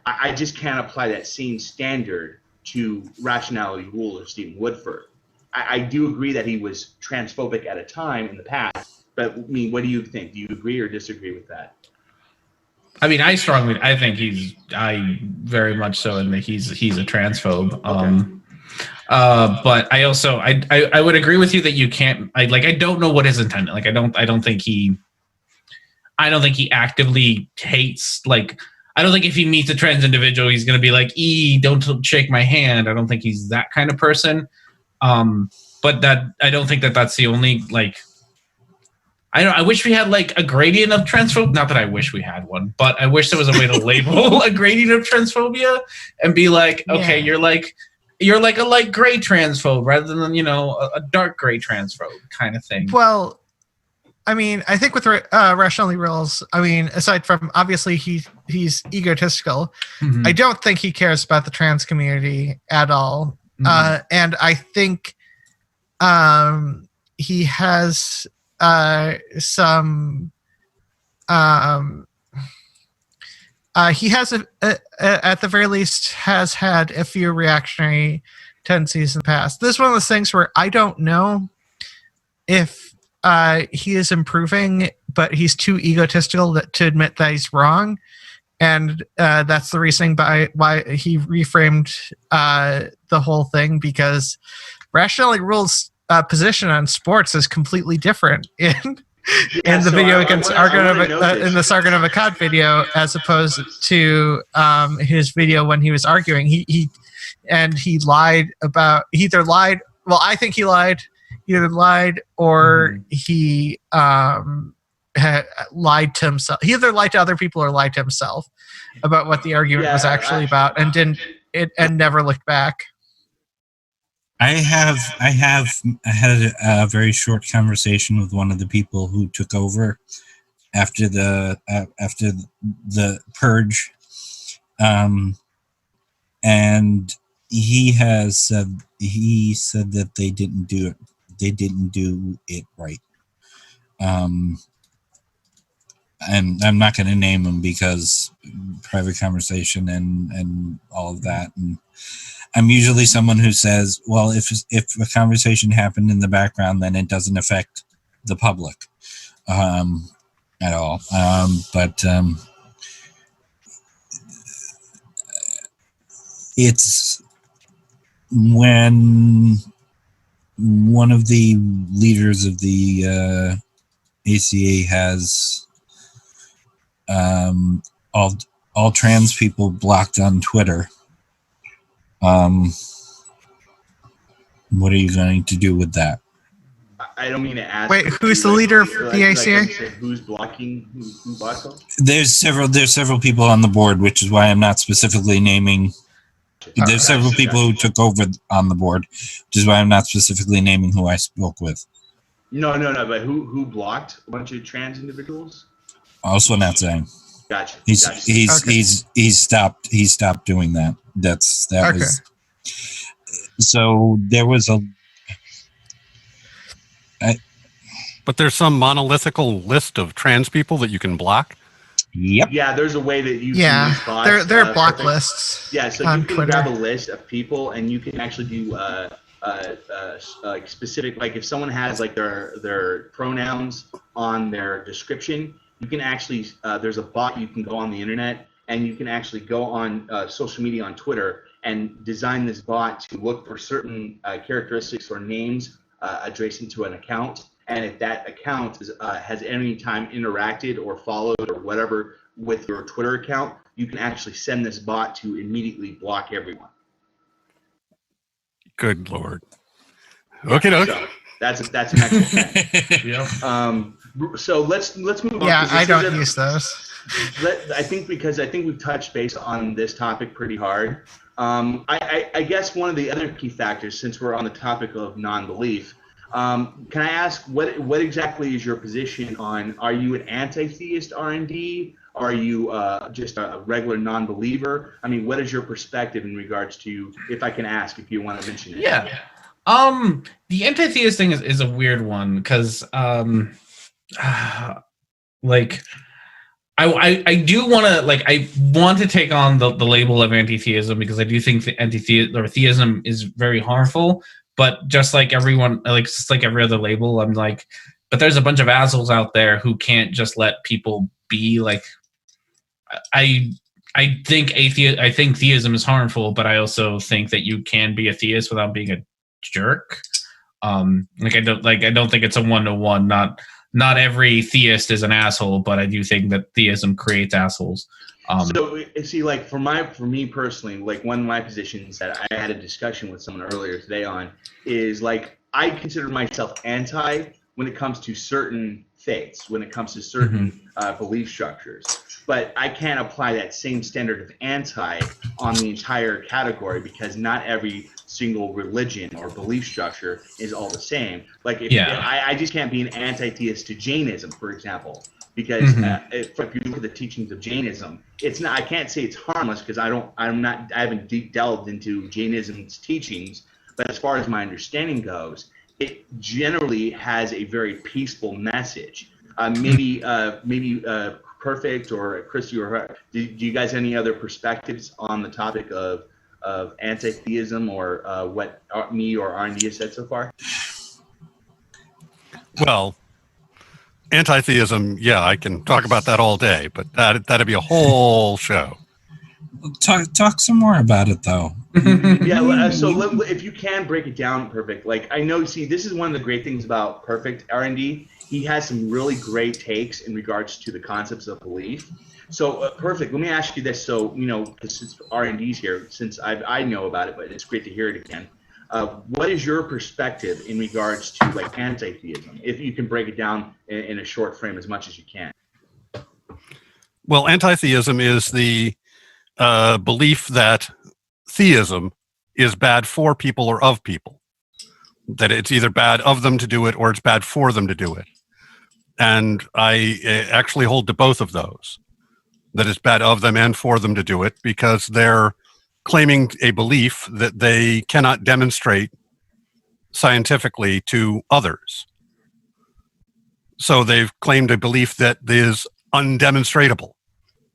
I just can't apply that same standard to Rationality Rule or Stephen Woodford. I do agree that he was transphobic at a time in the past, but I mean, what do you think? Do you agree or disagree with that? I mean, I think I very much so, and he's a transphobe. Okay. But I also, I would agree with you that you can't, I don't know what his intent. Like, I don't think he actively hates, like, I don't think if he meets a trans individual, he's going to be like, don't shake my hand. I don't think he's that kind of person. But I don't think that's the only, like, I wish we had like a gradient of transphobia. Not that I wish we had one, but I wish there was a way to label a gradient of transphobia and be like, okay, you're like a light gray transphobe rather than, a dark gray transphobe kind of thing. Well, I mean, I think with Rationality Rules, I mean, aside from obviously he's egotistical, I don't think he cares about the trans community at all. And I think he has he has at the very least has had a few reactionary tendencies in the past. This is one of those things where I don't know if he is improving, but he's too egotistical to admit that he's wrong, and that's the reasoning why he reframed the whole thing, because Rationality Rules position on sports is completely different in the video against in the Sargon of Akkad video, as opposed to his video when he was arguing. He lied about either lied or he lied to himself. He either lied to other people or lied to himself about what the argument was actually about, and never looked back. I have had a very short conversation with one of the people who took over after the purge, and he said that they didn't do it right. And I'm not going to name him because private conversation and all of that. And I'm usually someone who says, well, if a conversation happened in the background, then it doesn't affect the public at all. But it's when one of the leaders of the ACA has all trans people blocked on Twitter. What are you going to do with that? I don't mean to ask. Wait, who's the leader of the ACA? Who's blocking? Who blocks them? There's several people on the board, which is why I'm not specifically naming. There's several people who took over on the board, which is why I'm not specifically naming who I spoke with. No. But who blocked a bunch of trans individuals? Also not saying. Gotcha. He's stopped doing that. That was. So there was but there's some monolithical list of trans people that you can block. Yep. Yeah, there's a way that you can use bots. There are block lists. Yeah, so you can Twitter. grab a list of people and you can actually do like specific, like if someone has like their pronouns on their description, you can actually there's a bot you can go on the internet and you can actually go on social media on Twitter and design this bot to look for certain characteristics or names adjacent to an account. And if that account has any time interacted or followed or whatever with your Twitter account, you can actually send this bot to immediately block everyone. Good Lord. Okay. So that's an excellent thing. Yeah. So let's move on. Yeah, I don't use those. I think we've touched base on this topic pretty hard. I guess one of the other key factors, since we're on the topic of non-belief, Can I ask what exactly is your position on? Are you an anti-theist R&D? Are you just a regular non-believer? I mean, what is your perspective in regards to, if I can ask, if you want to mention it? Yeah. The anti-theist thing is a weird one because, like, I do want to, like, I want to take on the label of anti-theism because I do think the theism is very harmful. But just like everyone, like, just like every other label, I'm like, but there's a bunch of assholes out there who can't just let people be. Like, I think theism is harmful, but I also think that you can be a theist without being a jerk. Like, I don't think it's a 1-to-1. Not every theist is an asshole, but I do think that theism creates assholes. So see, like for me personally, like one of my positions that I had a discussion with someone earlier today on is like I consider myself anti when it comes to certain faiths, when it comes to certain belief structures, but I can't apply that same standard of anti on the entire category because not every single religion or belief structure is all the same. Like I just can't be an anti-theist to Jainism, for example. Because if you look at the teachings of Jainism, it's not. I can't say it's harmless because I haven't deep delved into Jainism's teachings. But as far as my understanding goes, it generally has a very peaceful message. Maybe Perfict or Christy or do you guys have any other perspectives on the topic of anti-theism or what me or R&D has said so far? Well, anti-theism, yeah, I can talk about that all day, but that'd be a whole show. Talk some more about it, though. Yeah, so if you can break it down, Perfict. Like I know, see, this is one of the great things about Perfict R&D. He has some really great takes in regards to the concepts of belief. So, Perfict, let me ask you this. So, you know, since R&D's here, since I know about it, but it's great to hear it again. What is your perspective in regards to like anti-theism? If you can break it down in a short frame as much as you can. Well, anti-theism is the belief that theism is bad for people or of people. That it's either bad of them to do it or it's bad for them to do it. And I actually hold to both of those. That it's bad of them and for them to do it because they're claiming a belief that they cannot demonstrate scientifically to others. So they've claimed a belief that is undemonstratable,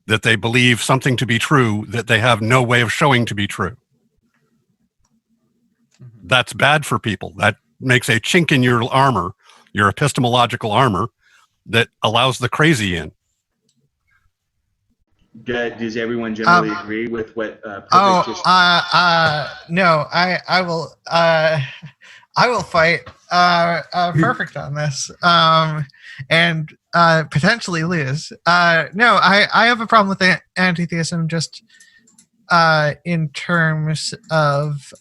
that they believe something to be true that they have no way of showing to be true. That's bad for people. That makes a chink in your armor, your epistemological armor, that allows the crazy in. Does everyone generally agree with what Perfict just? No, I will fight Perfict on this, and potentially lose. No, I have a problem with anti-theism just in terms of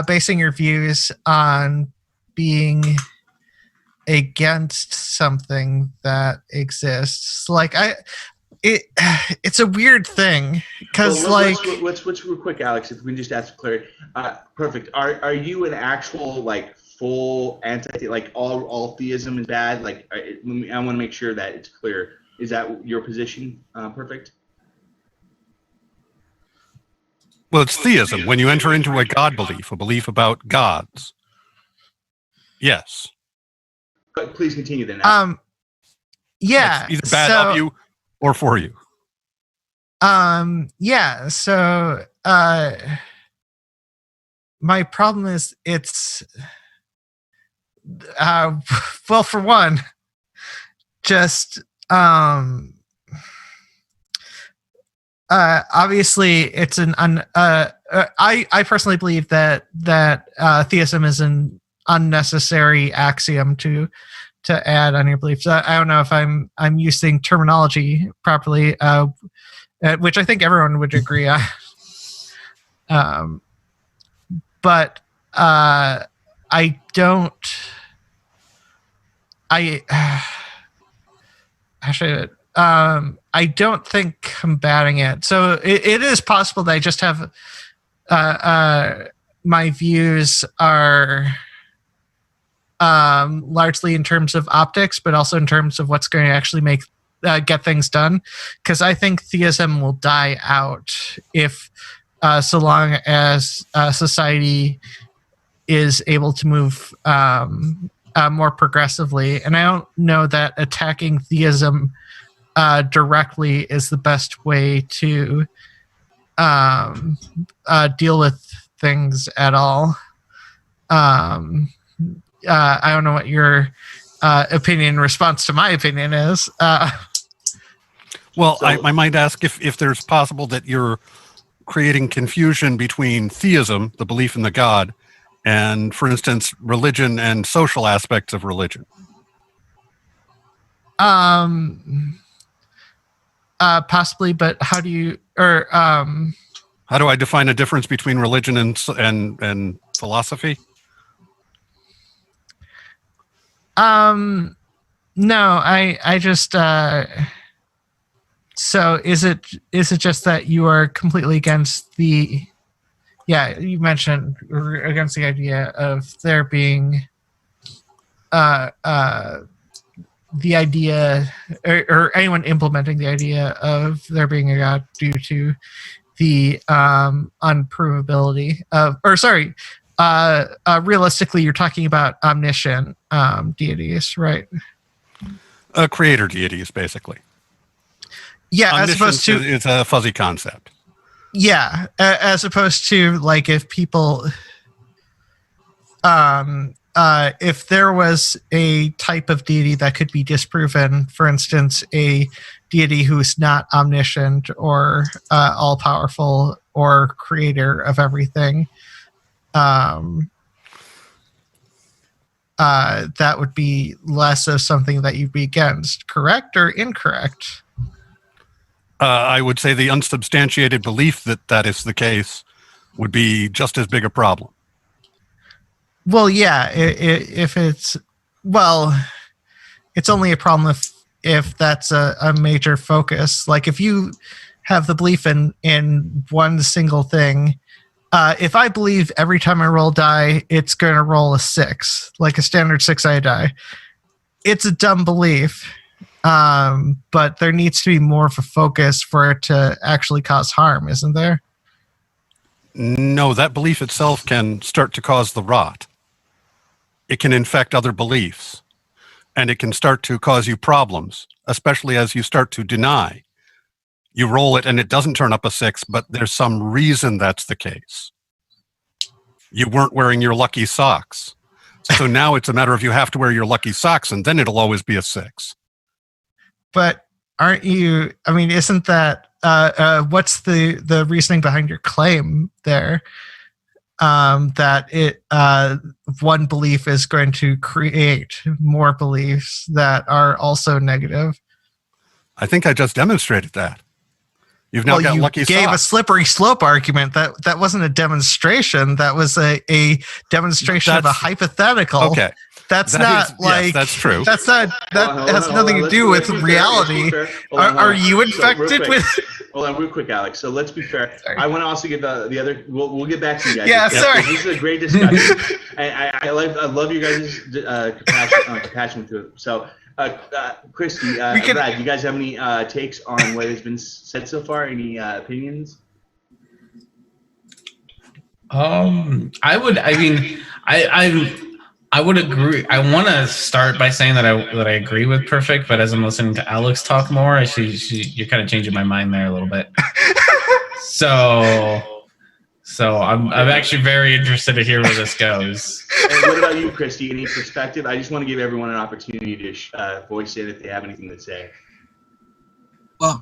basing your views on being against something that exists. Like it's a weird thing because let's switch real quick, Alex. If we can just ask for clarity. Perfict. Are you an actual like full anti, like all theism is bad? Like I want to make sure that it's clear. Is that your position, Perfict? Well, it's theism. When you enter into a God belief, a belief about gods. Yes. But please continue then. Yeah. That's either bad of you or for you. Yeah. So, my problem is it's, well, for one, just, obviously it's I personally believe that theism is an unnecessary axiom to add on your beliefs. I don't know if I'm using terminology properly, which I think everyone would agree on. But I don't. I don't think combating it. So it is possible that I just have my views are largely in terms of optics, but also in terms of what's going to actually get things done. Because I think theism will die out if, so long as society is able to move more progressively. And I don't know that attacking theism directly is the best way to deal with things at all. I don't know what your opinion in response to my opinion is. Well, I might ask if there's possible that you're creating confusion between theism, the belief in the God, and, for instance, religion and social aspects of religion. Possibly, but how do you, how do I define a difference between religion and philosophy? No, I just, so is it just that you are completely against you mentioned against the idea of there being, the idea or anyone implementing the idea of there being a God due to the unprovability of, realistically, you're talking about omniscient deities, right? Creator deities, basically. Yeah, as opposed to it's a fuzzy concept. Yeah, as opposed to like if people, if there was a type of deity that could be disproven, for instance, a deity who is not omniscient or all-powerful or creator of everything, that would be less of something that you'd be against. Correct or incorrect? I would say the unsubstantiated belief that is the case would be just as big a problem. Well, yeah, if it's, well, it's only a problem if that's a major focus. Like if you have the belief in one single thing, if I believe every time I roll die, it's going to roll a 6, like a standard 6-sided die, it's a dumb belief. But there needs to be more of a focus for it to actually cause harm, isn't there? No, that belief itself can start to cause the rot. It can infect other beliefs, and it can start to cause you problems, especially as you start to deny. You roll it and it doesn't turn up a 6, but there's some reason that's the case. You weren't wearing your lucky socks. So now it's a matter of you have to wear your lucky socks, and then it'll always be a 6. But aren't you, I mean, isn't that, what's the reasoning behind your claim there? That it, one belief is going to create more beliefs that are also negative. I think I just demonstrated that. You've now got lucky socks. You gave a slippery slope argument. That wasn't a demonstration. That was a demonstration of a hypothetical. Okay. That's true. That has nothing to do with reality. Are you infected with? Hold on, real quick, Alex. So let's be fair. Sorry. I want to also give the other. We'll get back to you guys. Yeah, sorry. This is a great discussion. I love you guys' compassion to it. So, Christy, Brad, you guys have any takes on what has been said so far? Any opinions? I would agree. I want to start by saying that I agree with Perfict, but as I'm listening to Alex talk more, you're kind of changing my mind there a little bit. So I'm actually very interested to hear where this goes. And what about you, Christy? Any perspective? I just want to give everyone an opportunity to voice it if they have anything to say. Well,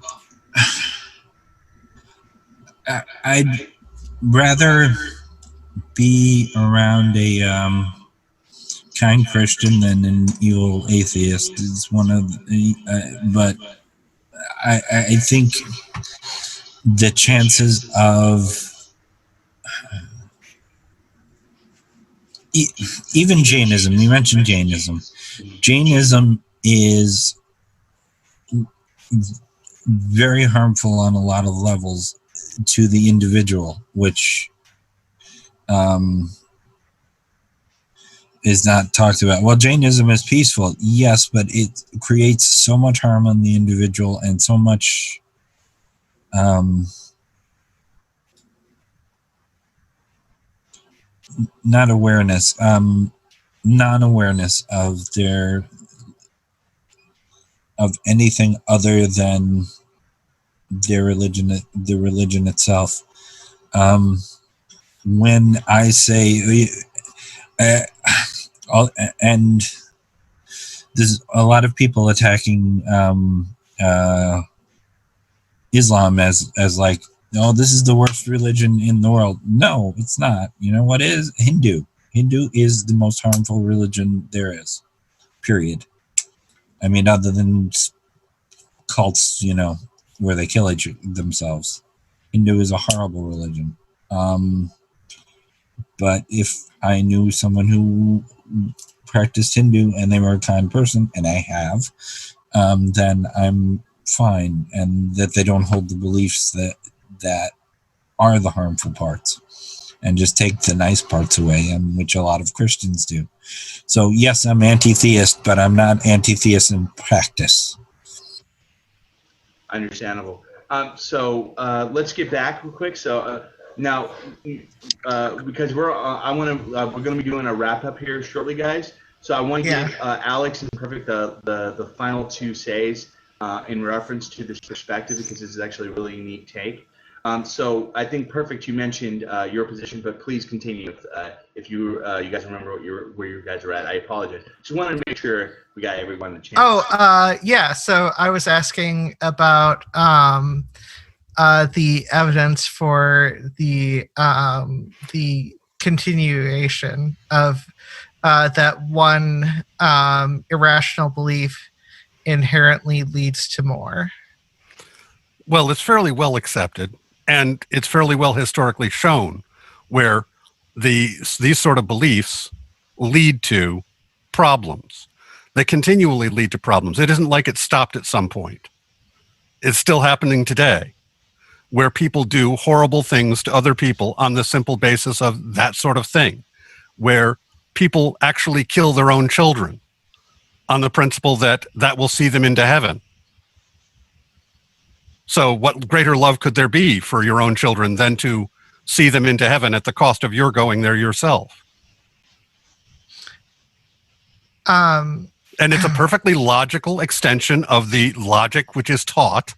I'd rather be around a kind Christian than an evil atheist. Is one of but I think the chances of even Jainism, you mentioned Jainism is very harmful on a lot of levels to the individual, which is not talked about. Well, Jainism is peaceful, yes, but it creates so much harm on the individual and so much not awareness, non-awareness of anything other than their religion, the religion itself. When I say, and there's a lot of people attacking Islam as like, no, this is the worst religion in the world. No, it's not. You know what is? Hindu. Hindu is the most harmful religion there is. Period. I mean, other than cults, where they kill themselves. Hindu is a horrible religion. But if I knew someone who practiced Hindu and they were a kind person, and I have, then I'm fine, and that they don't hold the beliefs that are the harmful parts and just take the nice parts away, which a lot of Christians do. So yes, I'm anti-theist, but I'm not anti-theist in practice. Understandable. So let's get back real quick. So now, because we're going to be doing a wrap up here shortly, guys. So I want to give Alex and Perfict the final two says in reference to this perspective, because this is actually a really unique take. So I think Perfict, you mentioned your position, but please continue if you guys remember where you guys are at. I apologize. Just wanted to make sure we got everyone the chance. Yeah. So I was asking about the evidence for the continuation of that one irrational belief inherently leads to more. Well, it's fairly well accepted, and it's fairly well historically shown where these sort of beliefs lead to problems. They continually lead to problems. It isn't like it stopped at some point. It's still happening today, where people do horrible things to other people on the simple basis of that sort of thing, where people actually kill their own children on the principle that will see them into heaven. So what greater love could there be for your own children than to see them into heaven at the cost of your going there yourself? And it's a perfectly logical extension of the logic which is taught,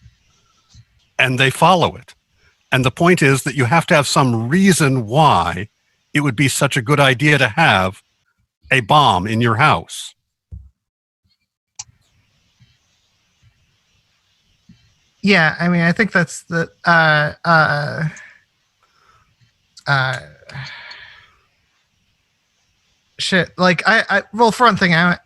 and they follow it. And the point is that you have to have some reason why it would be such a good idea to have a bomb in your house. Yeah, I mean, I think that's the shit. Like, well, for one thing, I'm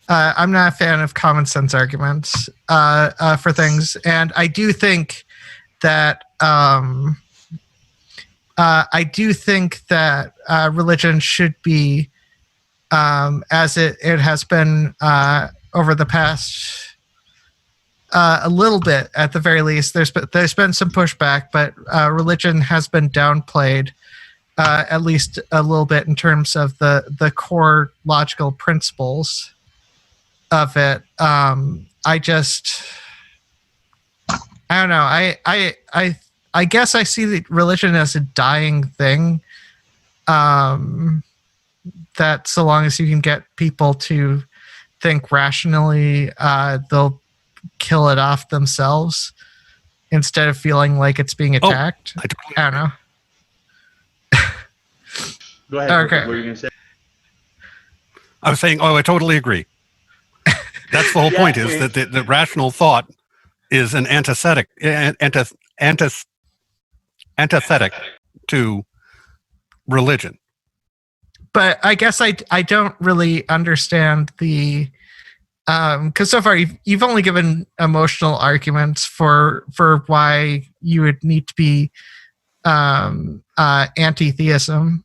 not a fan of common sense arguments for things, and I do think that religion should be, as it has been over the past. A little bit, at the very least. There's been some pushback, but religion has been downplayed, at least a little bit, in terms of the core logical principles of it. I don't know. I guess I see the religion as a dying thing. That so long as you can get people to think rationally, they'll kill it off themselves instead of feeling like it's being attacked. I don't know. Go ahead. Okay. What were you going to say? I was saying, I totally agree. That's the whole point, is that the rational thought is an antithetic to religion. But I guess I don't really understand the because so far you've only given emotional arguments for why you would need to be anti-theism.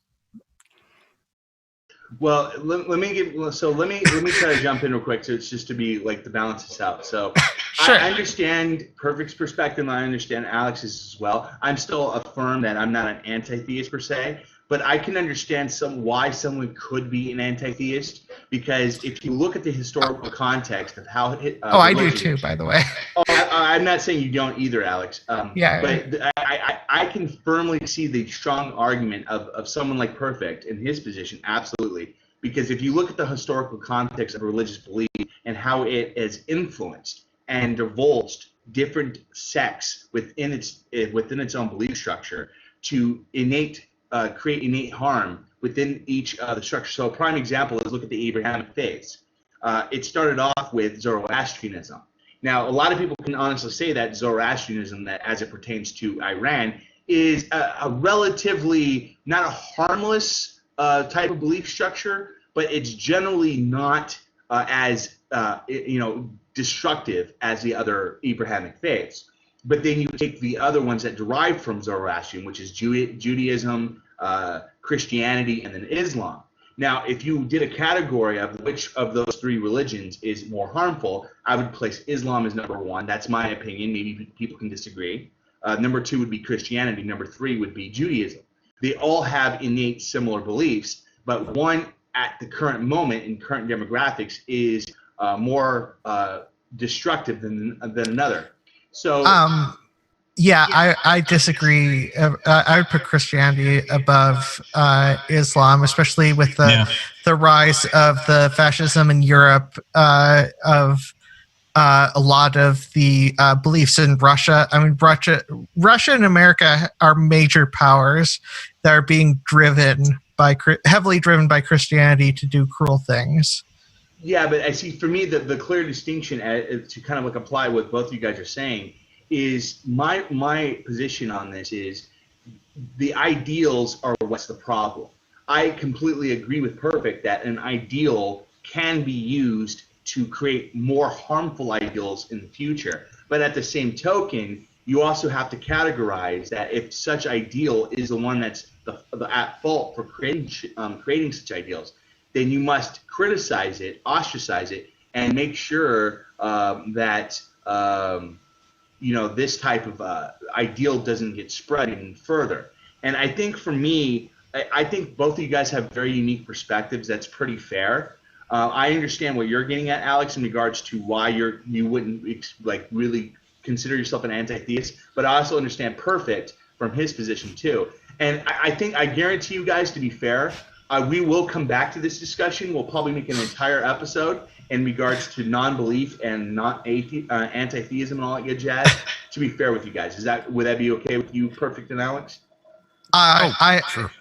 Well, let me try to jump in real quick. So it's just to be like to balance this out. So Sure. I understand Perfict's perspective. I understand Alex's as well. I'm still affirm that I'm not an anti-theist per se, but I can understand why someone could be an anti-theist, because if you look at the historical context of how I do too, by the way. Oh, I'm not saying you don't either, Alex. Yeah. But I can firmly see the strong argument of someone like Perfict in his position, absolutely. Because if you look at the historical context of religious belief and how it has influenced and divulged different sects within its own belief structure to create innate harm within each the structure. So a prime example is look at the Abrahamic faiths. It started off with Zoroastrianism. Now, a lot of people can honestly say that Zoroastrianism, that as it pertains to Iran, is a relatively not a harmless type of belief structure, but it's generally not as destructive as the other Abrahamic faiths. But then you take the other ones that derive from Zoroastrian, which is Judaism, Christianity, and then Islam. Now, if you did a category of which of those three religions is more harmful, I would place Islam as number one. That's my opinion. Maybe people can disagree. Number two would be Christianity. Number three would be Judaism. They all have innate similar beliefs, but one at the current moment in current demographics is more destructive than another. So, I disagree. I would put Christianity above Islam, especially with the rise of the fascism in Europe, of a lot of the beliefs in Russia. I mean, Russia and America are major powers that are being heavily driven by Christianity to do cruel things. Yeah, but I see, for me, the clear distinction to kind of like apply what both of you guys are saying is my position on this is the ideals are what's the problem. I completely agree with Perfict that an ideal can be used to create more harmful ideals in the future. But at the same token, you also have to categorize that if such ideal is the one that's at fault for creating such ideals, then you must criticize it, ostracize it, and make sure that this type of ideal doesn't get spread any further. And I think for me, I think both of you guys have very unique perspectives. That's pretty fair. I understand what you're getting at, Alex, in regards to why you wouldn't really consider yourself an anti-theist, but I also understand Perfict from his position too. And I guarantee you guys, to be fair, we will come back to this discussion. We'll probably make an entire episode in regards to non-belief and not anti-theism and all that good jazz. To be fair with you guys, would that be okay with you, Perfict and Alex? Sure.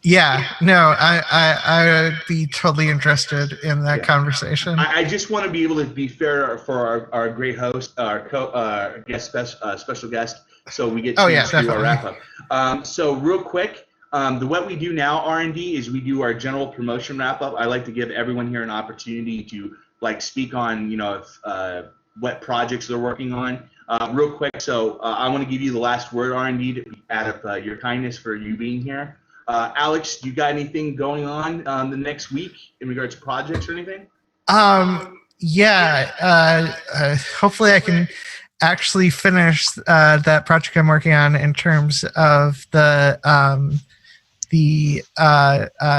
Yeah, no, I would be totally interested in that conversation. I just want to be able to be fair for our great host, our guest, special guest, so we get to do our wrap up. So real quick, what we do now, R&D, is we do our general promotion wrap up. I like to give everyone here an opportunity to speak on what projects they're working on. Real quick, so I want to give you the last word, R&D, out of your kindness for you being here. Alex, do you got anything going on the next week in regards to projects or anything? Hopefully I can actually finish that project I'm working on in terms of the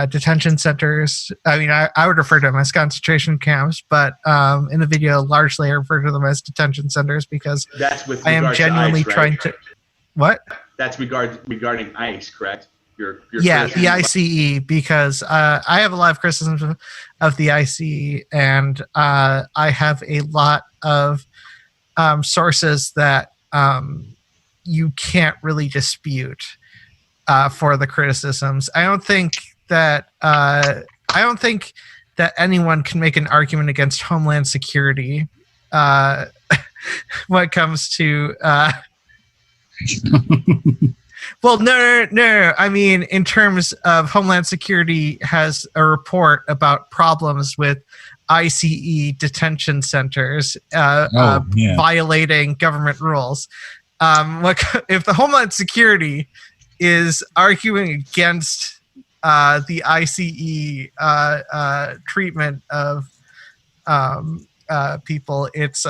detention centers. I mean, I would refer to them as concentration camps, but in the video, largely I refer to them as detention centers because that's with I am genuinely to ICE, trying to. What? That's regarding ICE, correct? Your the ICE, because I have a lot of criticism of the ICE, and I have a lot of sources that you can't really dispute for the criticisms. I don't think that anyone can make an argument against Homeland Security when it comes to. Well, no. I mean, in terms of Homeland Security has a report about problems with ICE detention centers violating government rules. If the Homeland Security is arguing against the ICE treatment of people, it's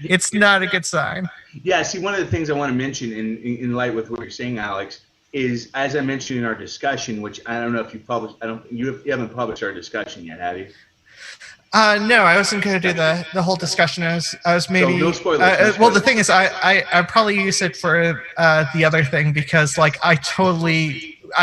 it's not a good sign. Yeah, see, one of the things I want to mention in light with what you're saying, Alex, is as I mentioned in our discussion, which I don't know if you published. You haven't published our discussion yet, have you? No, I wasn't going to do the whole discussion. I was maybe. So no spoilers, no Well, the spoilers. thing is, I probably use it for the other thing because like I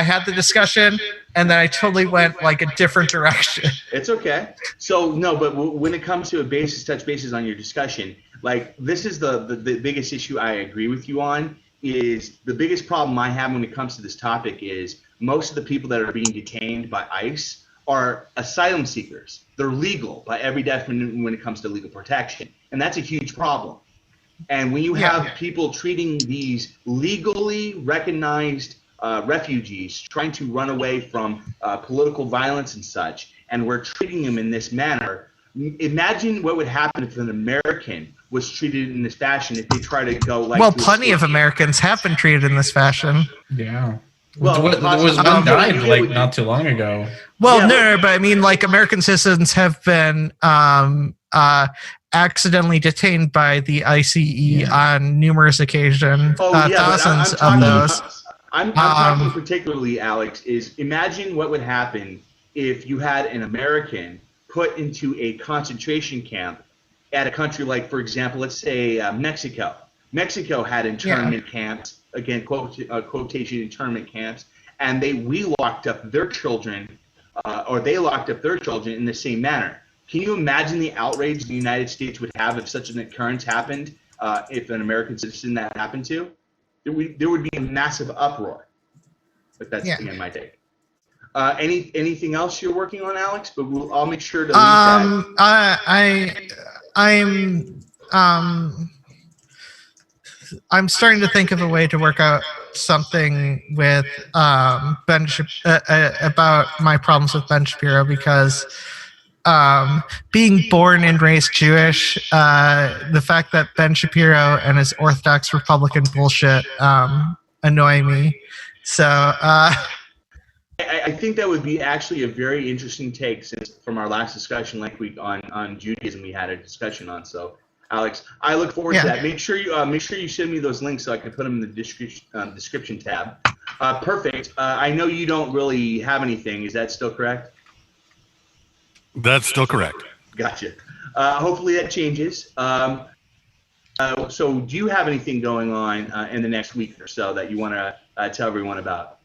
had the discussion and then I totally went like a different direction. It's okay. So no, but when it comes to touch bases on your discussion, like this is the biggest issue I agree with you on. Is the biggest problem I have when it comes to this topic is most of the people that are being detained by ICE are asylum seekers. They're legal by every definition when it comes to legal protection, and that's a huge problem. And when you have people treating these legally recognized refugees trying to run away from political violence and such, and we're treating them in this manner, imagine what would happen if an American was treated in this fashion if they try to go like. Well, plenty of Americans have been treated in this fashion. Yeah. Well, there was one died like not too long ago. Well, no, but I mean, like American citizens have been accidentally detained by the ICE on numerous occasions. Thousands of those. I'm talking particularly, Alex, is imagine what would happen if you had an American put into a concentration camp at a country like, for example, let's say Mexico. Mexico had internment camps, again, quotation internment camps, and we locked up their children, or they locked up their children in the same manner. Can you imagine the outrage the United States would have if such an occurrence happened, if an American citizen that happened to? There would be a massive uproar. But that's again my take. Anything else you're working on, Alex? But I'll make sure to link I'm starting to think of a way to work out something with Ben about my problems with Ben Shapiro because being born and raised Jewish, the fact that Ben Shapiro and his Orthodox Republican bullshit annoy me. So I think that would be actually a very interesting take since from our last discussion on Judaism we had a discussion on. So Alex, I look forward to that. Make sure you send me those links so I can put them in the description tab. Perfect. I know you don't really have anything. Is that still correct? That's still correct. Gotcha. Hopefully that changes. So do you have anything going on in the next week or so that you want to tell everyone about?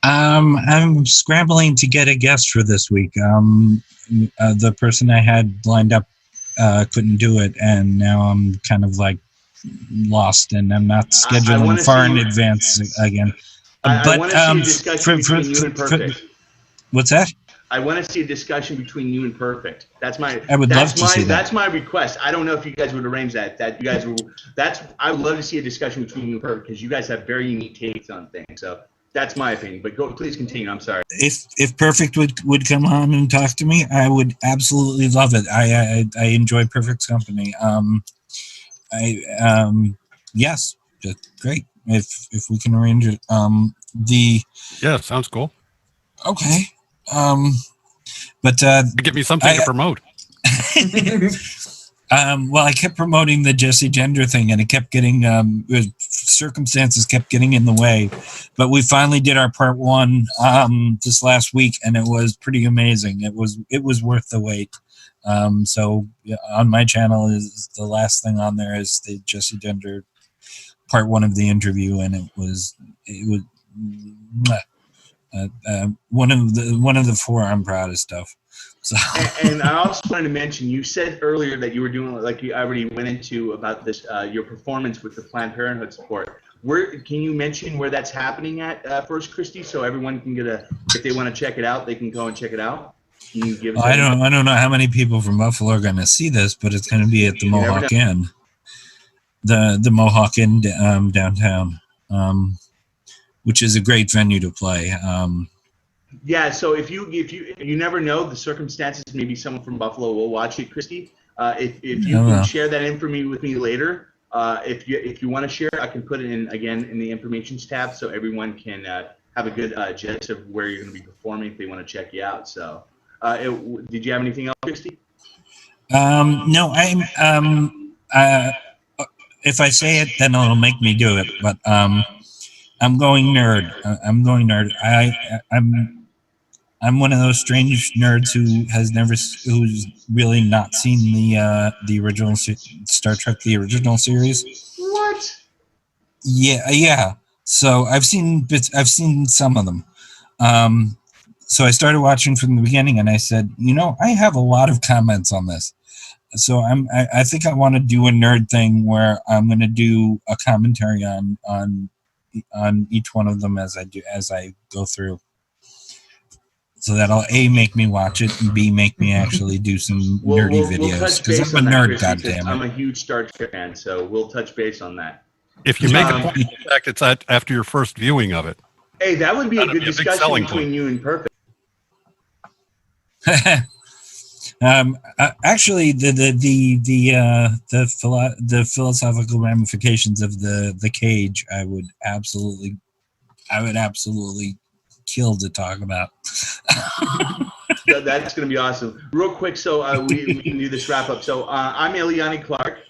I'm scrambling to get a guest for this week. The person I had lined up couldn't do it, and now I'm kind of like lost, and I'm not scheduling far in advance again. I want to see a discussion between you and Perfict. What's that? I want to see a discussion between you and Perfict. I would love to see that. That's my request. I don't know if you guys would arrange that. I would love to see a discussion between you and Perfict because you guys have very unique takes on things. So that's my opinion. But please continue. I'm sorry. If Perfict would come on and talk to me, I would absolutely love it. I enjoy Perfict's company. Yes, great. If we can arrange it. Yeah, sounds cool. Okay. But give me something to promote. Well, I kept promoting the Jesse Gender thing, and it kept getting circumstances kept getting in the way. But we finally did our part one this last week, and it was pretty amazing. It was worth the wait. So on my channel is the last thing on there is the Jesse Gender part one of the interview, and it was one of the four I'm proudest of. So. And I also wanted to mention, you said earlier that you were doing, like you already went into about this, your performance with the Planned Parenthood support. Can you mention where that's happening at first, Christy, so everyone can if they want to check it out, they can go and check it out? Can you give us I don't know how many people from Buffalo are going to see this, but it's going to be at the Mohawk Inn, the Mohawk Inn downtown, which is a great venue to play. Yeah, so if you never know the circumstances, maybe someone from Buffalo will watch it, Christy. If you can share that information with me later, if you want to share, I can put it in again in the informations tab so everyone can have a good gist of where you're going to be performing if they want to check you out. So, did you have anything else, Christy? No, if I say it, then it'll make me do it. But I'm going nerd. I'm going nerd. I'm one of those strange nerds who's really not seen the original Star Trek, the original series. What? Yeah. So I've seen bits. I've seen some of them. So I started watching from the beginning, and I said, I have a lot of comments on this. So I think I want to do a nerd thing where I'm going to do a commentary on each one of them as I go through. So that'll A, make me watch it, and B, make me actually do some nerdy videos. Because I'm a nerd, goddammit. I'm a huge Star Trek fan, so we'll touch base on that. If you make a point of the fact it's after your first viewing of it. Hey, that would be a good discussion between you and Perfict. Actually, the philosophical ramifications of the cage, I would absolutely kill to talk about. That's going to be awesome. Real quick, so we can do this wrap up. So I'm Eliani Clark.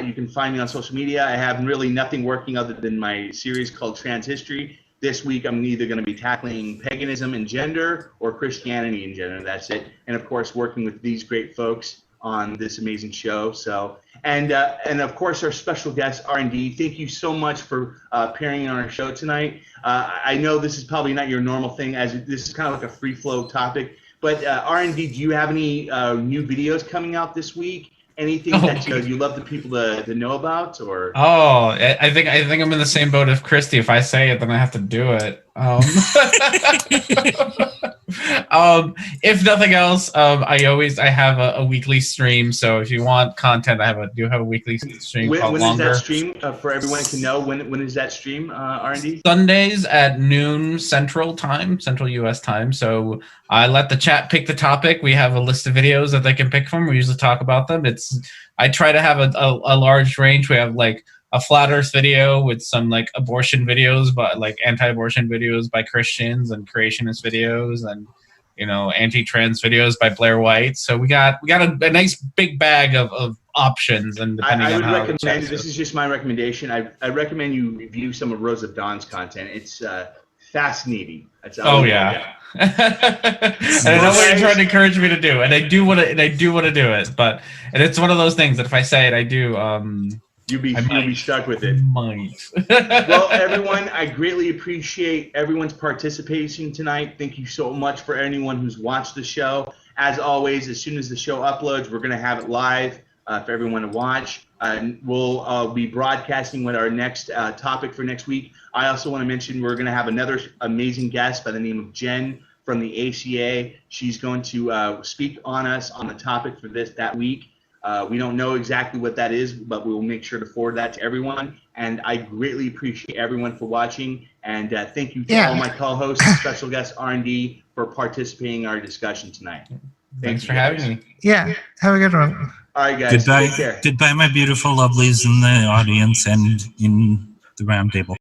You can find me on social media. I have really nothing working other than my series called Trans History. This week, I'm either going to be tackling paganism and gender or Christianity and gender. That's it. And of course, working with these great folks on this amazing show. So, and of course, our special guest R&D. Thank you so much for appearing on our show tonight. I know this is probably not your normal thing, as this is kind of like a free flow topic. But R&D, do you have any new videos coming out this week? Anything that you love the people to know about, or? Oh, I think I'm in the same boat as Christy. If I say it, then I have to do it. If nothing else, I have a weekly stream. So if you want content, I do have a weekly stream called When Longer. is that stream for everyone to know? When is that stream, R&D? Sundays at noon Central US time. So I let the chat pick the topic. We have a list of videos that they can pick from. We usually talk about them. I try to have a large range. We have like a flat earth video with some like abortion videos, but like anti-abortion videos by Christians, and creationist videos, and anti-trans videos by Blair White. So we got a nice big bag of options, and depending on how I would recommend, this is just my recommendation, I recommend you review some of Rose of Dawn's content. It's fascinating. And I know what you're trying to encourage me to do, and I do want to do it, but it's one of those things that if I say it, I do. You'll be stuck with it. Well, everyone, I greatly appreciate everyone's participation tonight. Thank you so much for anyone who's watched the show. As always, as soon as the show uploads, we're going to have it live for everyone to watch. We'll be broadcasting with our next topic for next week. I also want to mention we're going to have another amazing guest by the name of Jen from the ACA. She's going to speak on us on the topic for that week. We don't know exactly what that is, but we will make sure to forward that to everyone. And I greatly appreciate everyone for watching. And thank you to all my co-hosts, special guest R&D, for participating in our discussion tonight. Thanks for having me. Yeah, have a good one. All right, guys. Goodbye. Take care. Goodbye, my beautiful lovelies in the audience and in the round table.